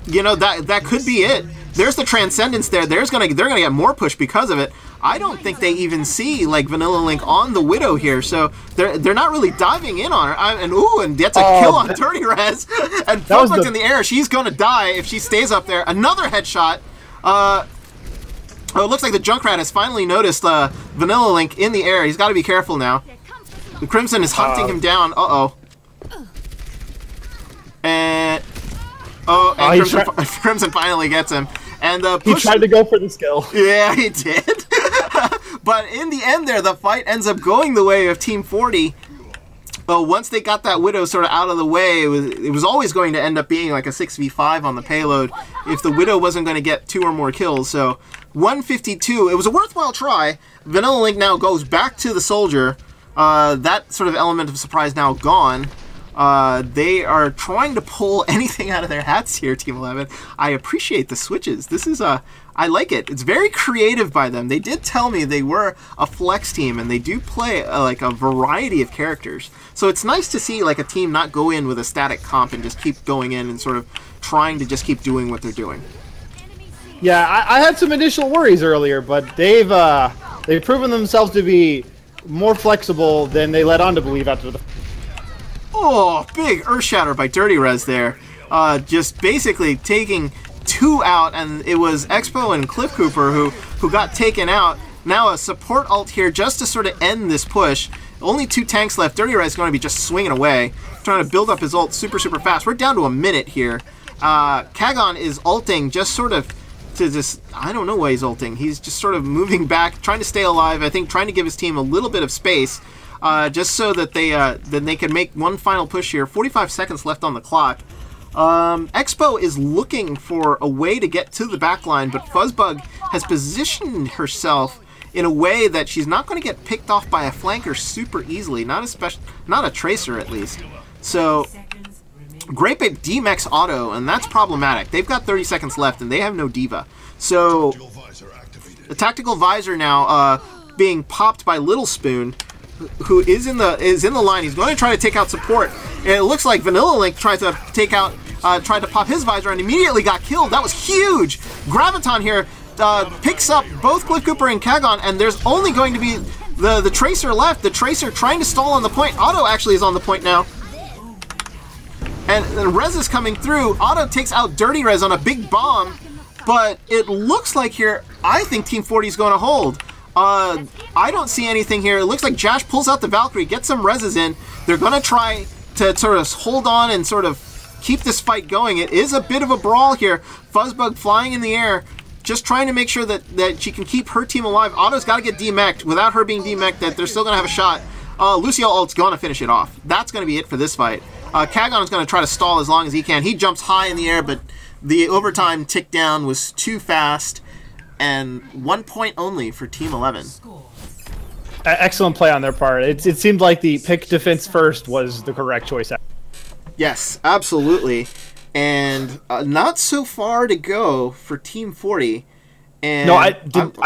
You know, that could be it. There's the Transcendence there. They're gonna get more push because of it. I don't think they even see like Vanilla Link on the Widow here, so they're not really diving in on her. And that's a kill on Dirty Rez. And Fuzzbug's in the air. She's gonna die if she stays up there. Another headshot. It looks like the Junkrat has finally noticed Vanilla Link in the air. He's got to be careful now. The Crimson is hunting him down. And Crimson finally gets him. And he tried to go for the skill. Yeah, he did. But in the end there, the fight ends up going the way of Team 40. Once they got that Widow sort of out of the way, it was always going to end up being like a 6v5 on the payload if the Widow wasn't going to get 2 or more kills. So 152, it was a worthwhile try. Vanilla Link now goes back to the soldier. That sort of element of surprise now gone. They are trying to pull anything out of their hats here, Team 11. I appreciate the switches. This is I like it. It's very creative by them. They did tell me they were a flex team, and they do play like a variety of characters. So it's nice to see like a team not go in with a static comp and just keep going in and sort of trying to just keep doing what they're doing. Yeah, I had some initial worries earlier, but they've proven themselves to be more flexible than they led on to believe after the. Oh, big Earth Shatter by Dirty Rez there. Just basically taking 2 out, and it was Expo and Cliff Cooper who got taken out. Now a support ult here just to sort of end this push. Only 2 tanks left. Dirty Rez is going to be just swinging away, trying to build up his ult super fast. We're down to a minute here. Kagon is ulting just sort of to just, I don't know why he's ulting. He's just sort of moving back, trying to stay alive. I think trying to give his team a little bit of space. Just so that they can make one final push here. 45 seconds left on the clock. Expo is looking for a way to get to the backline, but Fuzzbug has positioned herself in a way that she's not going to get picked off by a flanker super easily. Not a Tracer, at least. So, Great Big D-Mex Auto, and that's problematic. They've got 30 seconds left, and they have no Diva. So, the Tactical Visor now being popped by Little Spoon, who is in the line. He's going to try to take out support. And it looks like Vanilla Link tried to pop his visor and immediately got killed. That was huge. Graviton here picks up both Cliff Cooper and Kagon, and there's only going to be the Tracer left. The Tracer trying to stall on the point. Otto actually is on the point now. And Rez is coming through. Otto takes out Dirty Rez on a big bomb, but it looks like here, I think Team 40 is going to hold. I don't see anything here. It looks like Jash pulls out the Valkyrie, gets some reses in. They're going to try to sort of hold on and sort of keep this fight going. It is a bit of a brawl here. Fuzzbug flying in the air, just trying to make sure that she can keep her team alive. Otto's got to get demeched. Without her being demeched, that they're still going to have a shot. Lucio ult's going to finish it off. That's going to be it for this fight. Kagon is going to try to stall as long as he can. He jumps high in the air, but the overtime tick down was too fast. And 1 point only for Team 11. Excellent play on their part. It seemed like the pick defense first was the correct choice. Yes, absolutely. And not so far to go for Team 40. And no, I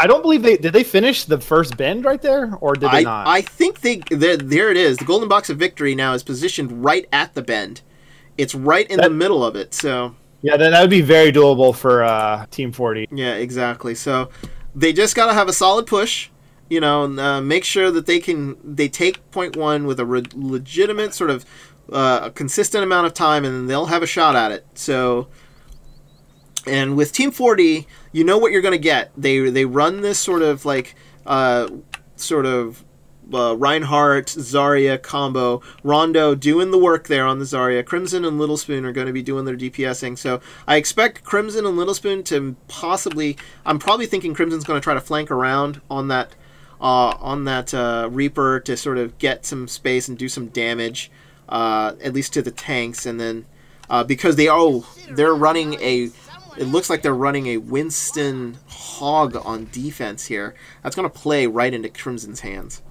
don't believe did they finish the first bend right there, or did they not? I think there it is. The Golden Box of Victory now is positioned right at the bend. It's right in the middle of it, so... Yeah, that would be very doable for Team 40. Yeah, exactly. So they just got to have a solid push, you know, make sure that they take point one with a legitimate sort of a consistent amount of time, and then they'll have a shot at it. So, and with Team 40, you know what you're going to get. They run this sort of like Reinhardt, Zarya combo. Rondo doing the work there on the Zarya. Crimson and Little Spoon are going to be doing their DPSing. So I expect Crimson and Little Spoon to possibly... I'm probably thinking Crimson's going to try to flank around on that Reaper to sort of get some space and do some damage, at least to the tanks. And then because they're running a... It looks like they're running a Winston Hog on defense here. That's going to play right into Crimson's hands.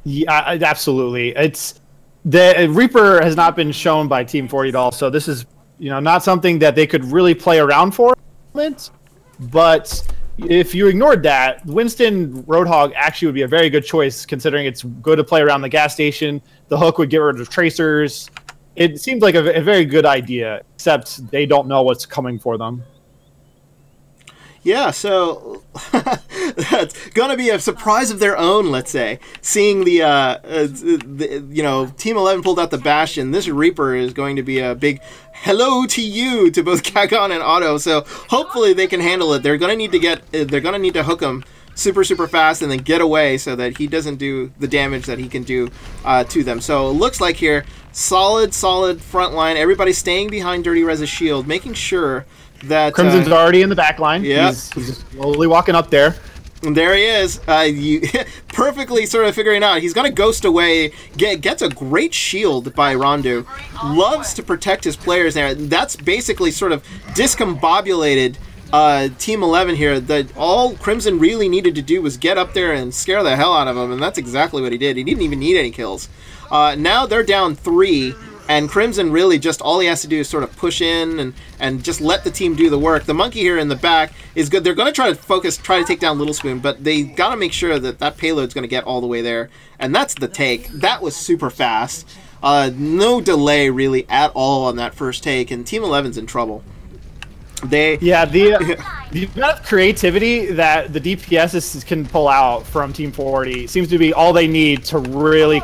Yeah, absolutely. It's the Reaper has not been shown by Team 40 at all, so this is not something that they could really play around for. But if you ignored that, Winston Roadhog actually would be a very good choice, considering it's good to play around the gas station. The hook would get rid of tracers. It seems like a very good idea, except they don't know what's coming for them. Yeah, so that's gonna be a surprise of their own. Let's say, seeing the Team 11 pulled out the Bastion. This Reaper is going to be a big hello to you to both Kagon and Otto. So hopefully they can handle it. They're gonna need to hook him super fast and then get away so that he doesn't do the damage that he can do to them. So it looks like here solid front line. Everybody's staying behind Dirty Rez's shield, making sure that Crimson's already in the back line. Yeah, he's just slowly walking up there. And there he is. You perfectly sort of figuring out. He's going to ghost away. Gets a great shield by Rondu. Loves to protect his players there. That's basically sort of discombobulated Team 11 here. That all Crimson really needed to do was get up there and scare the hell out of him, and that's exactly what he did. He didn't even need any kills. Now they're down 3. And Crimson really just all he has to do is sort of push in and just let the team do the work. The monkey here in the back is good. They're going to try to take down Little Spoon, but they got to make sure that payload's going to get all the way there. And that's the take. That was super fast. No delay really at all on that first take, and Team 11's in trouble. The amount of creativity that the DPS can pull out from Team 40 seems to be all they need to really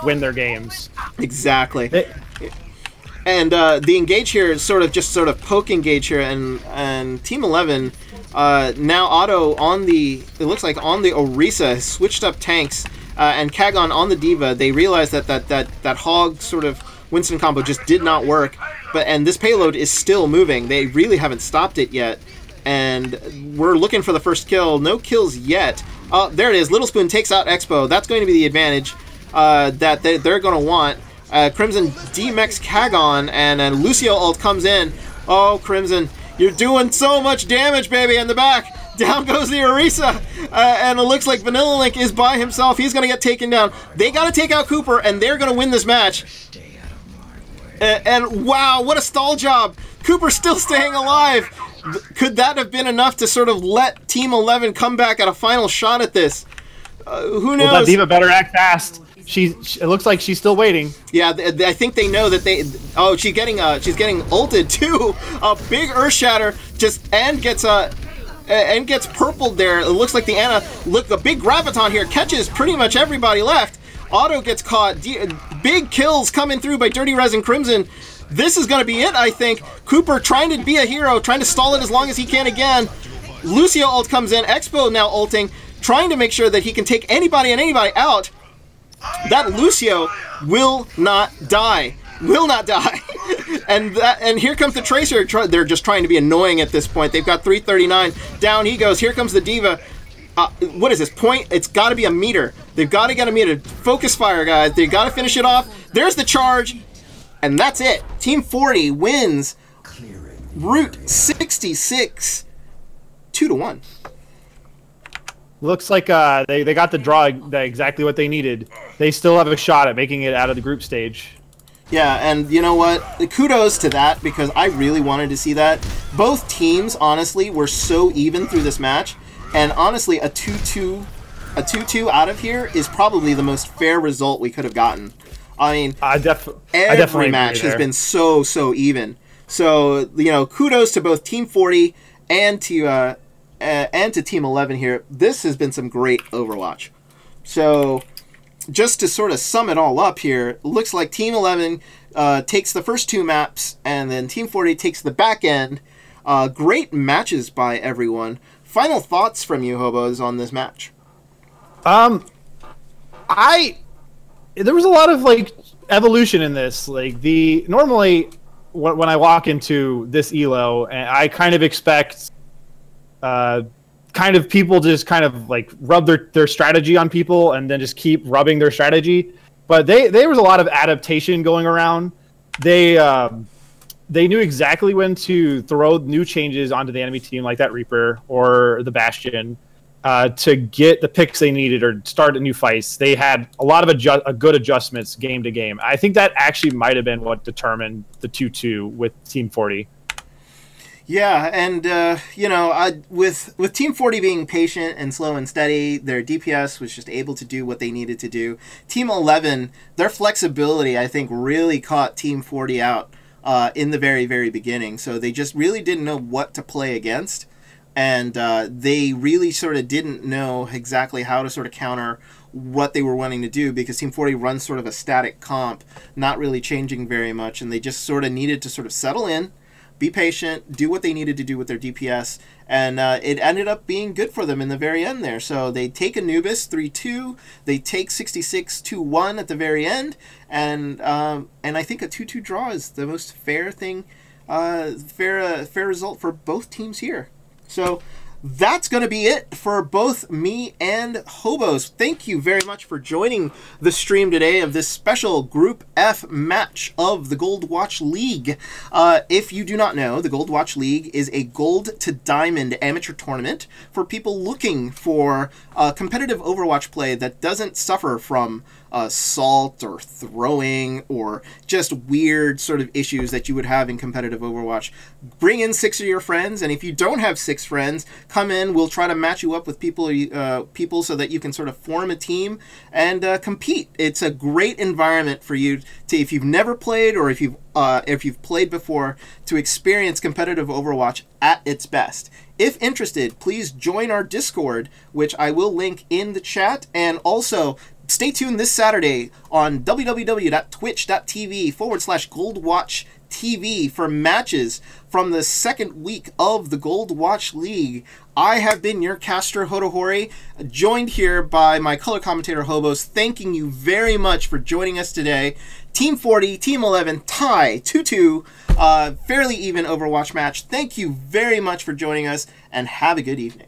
win their games. Exactly. And the engage here is sort of poke engage here, and Team 11 now Otto on the Orisa has switched up tanks, and Kagon on the D.Va. They realized that hog sort of Winston combo just did not work, and this payload is still moving. They really haven't stopped it yet, and we're looking for the first kill. No kills yet. There it is. Little Spoon takes out Expo. That's going to be the advantage that they're going to want. Crimson D-Mex Kagon, and Lucio ult comes in. Oh, Crimson, you're doing so much damage, baby, in the back. Down goes the Orisa, and it looks like Vanilla Link is by himself. He's going to get taken down. They got to take out Cooper, and they're going to win this match. And wow, what a stall job. Cooper's still staying alive. Could that have been enough to sort of let Team 11 come back at a final shot at this? Who knows? Well, that D.Va better act fast. It looks like she's still waiting. Yeah, I think they know that they... Oh, she's getting ulted too. A big Earth Shatter and gets purpled there. It looks like the Ana... Look, the big Graviton here catches pretty much everybody left. Otto gets caught. Big kills coming through by Dirty Rez and Crimson. This is going to be it, I think. Cooper trying to be a hero, trying to stall it as long as he can again. Lucio ult comes in. Expo now ulting, trying to make sure that he can take anybody and anybody out. That Lucio will not die. Will not die. And here comes the Tracer. They're just trying to be annoying at this point. They've got 339. Down he goes. Here comes the D.Va. What is this point? It's got to be a meter. They've got to get a meter. Focus fire, guys. They've got to finish it off. There's the charge. And that's it. Team 40 wins Route 66 2-1. Looks like they got the draw exactly what they needed. They still have a shot at making it out of the group stage. Yeah, and you know what? Kudos to that, because I really wanted to see that. Both teams, honestly, were so even through this match. And honestly, a 2-2 out of here is probably the most fair result we could have gotten. I mean, I definitely every agree match has there. been so even. So kudos to both Team 40 and to Team 11 here. This has been some great Overwatch. So just to sort of sum it all up here, looks like Team 11 takes the first two maps, and then Team 40 takes the back end. Great matches by everyone. Final thoughts from you, Hobos, on this match? There was a lot of like evolution in this. Like normally when I walk into this elo, and I kind of expect kind of people just kind of like rub their strategy on people and then just keep rubbing their strategy. But there was a lot of adaptation going around. They knew exactly when to throw new changes onto the enemy team, like that Reaper or the Bastion, to get the picks they needed or start new fights. They had a lot of good adjustments game to game. I think that actually might have been what determined the 2-2 with Team 40. Yeah, and with Team 40 being patient and slow and steady, their DPS was just able to do what they needed to do. Team 11, their flexibility, I think, really caught Team 40 out in the very, very beginning. So they just really didn't know what to play against, and they really sort of didn't know exactly how to sort of counter what they were wanting to do, because Team 40 runs sort of a static comp, not really changing very much, and they just sort of needed to sort of settle in, be patient, do what they needed to do with their DPS, and it ended up being good for them in the very end there. So they take Anubis 3-2, they take 66 2-1 at the very end, and I think a 2-2 draw is the most fair thing, fair result for both teams here. So that's going to be it for both me and Hobos. Thank you very much for joining the stream today of this special Group F match of the Goldwatch League. If you do not know, the Goldwatch League is a gold to diamond amateur tournament for people looking for competitive Overwatch play that doesn't suffer from assault or throwing or just weird sort of issues that you would have in competitive Overwatch. Bring in 6 of your friends, and if you don't have 6 friends, come in. We'll try to match you up with people so that you can sort of form a team and compete. It's a great environment for you to, if you've never played or if you've played before, to experience competitive Overwatch at its best. If interested, please join our Discord, which I will link in the chat, and also stay tuned this Saturday on www.twitch.tv/GoldWatchTV for matches from the second week of the Goldwatch League. I have been your caster, Hodohori, joined here by my color commentator, Hobos. Thanking you very much for joining us today. Team 40, Team 11, tie 2-2, fairly even Overwatch match. Thank you very much for joining us, and have a good evening.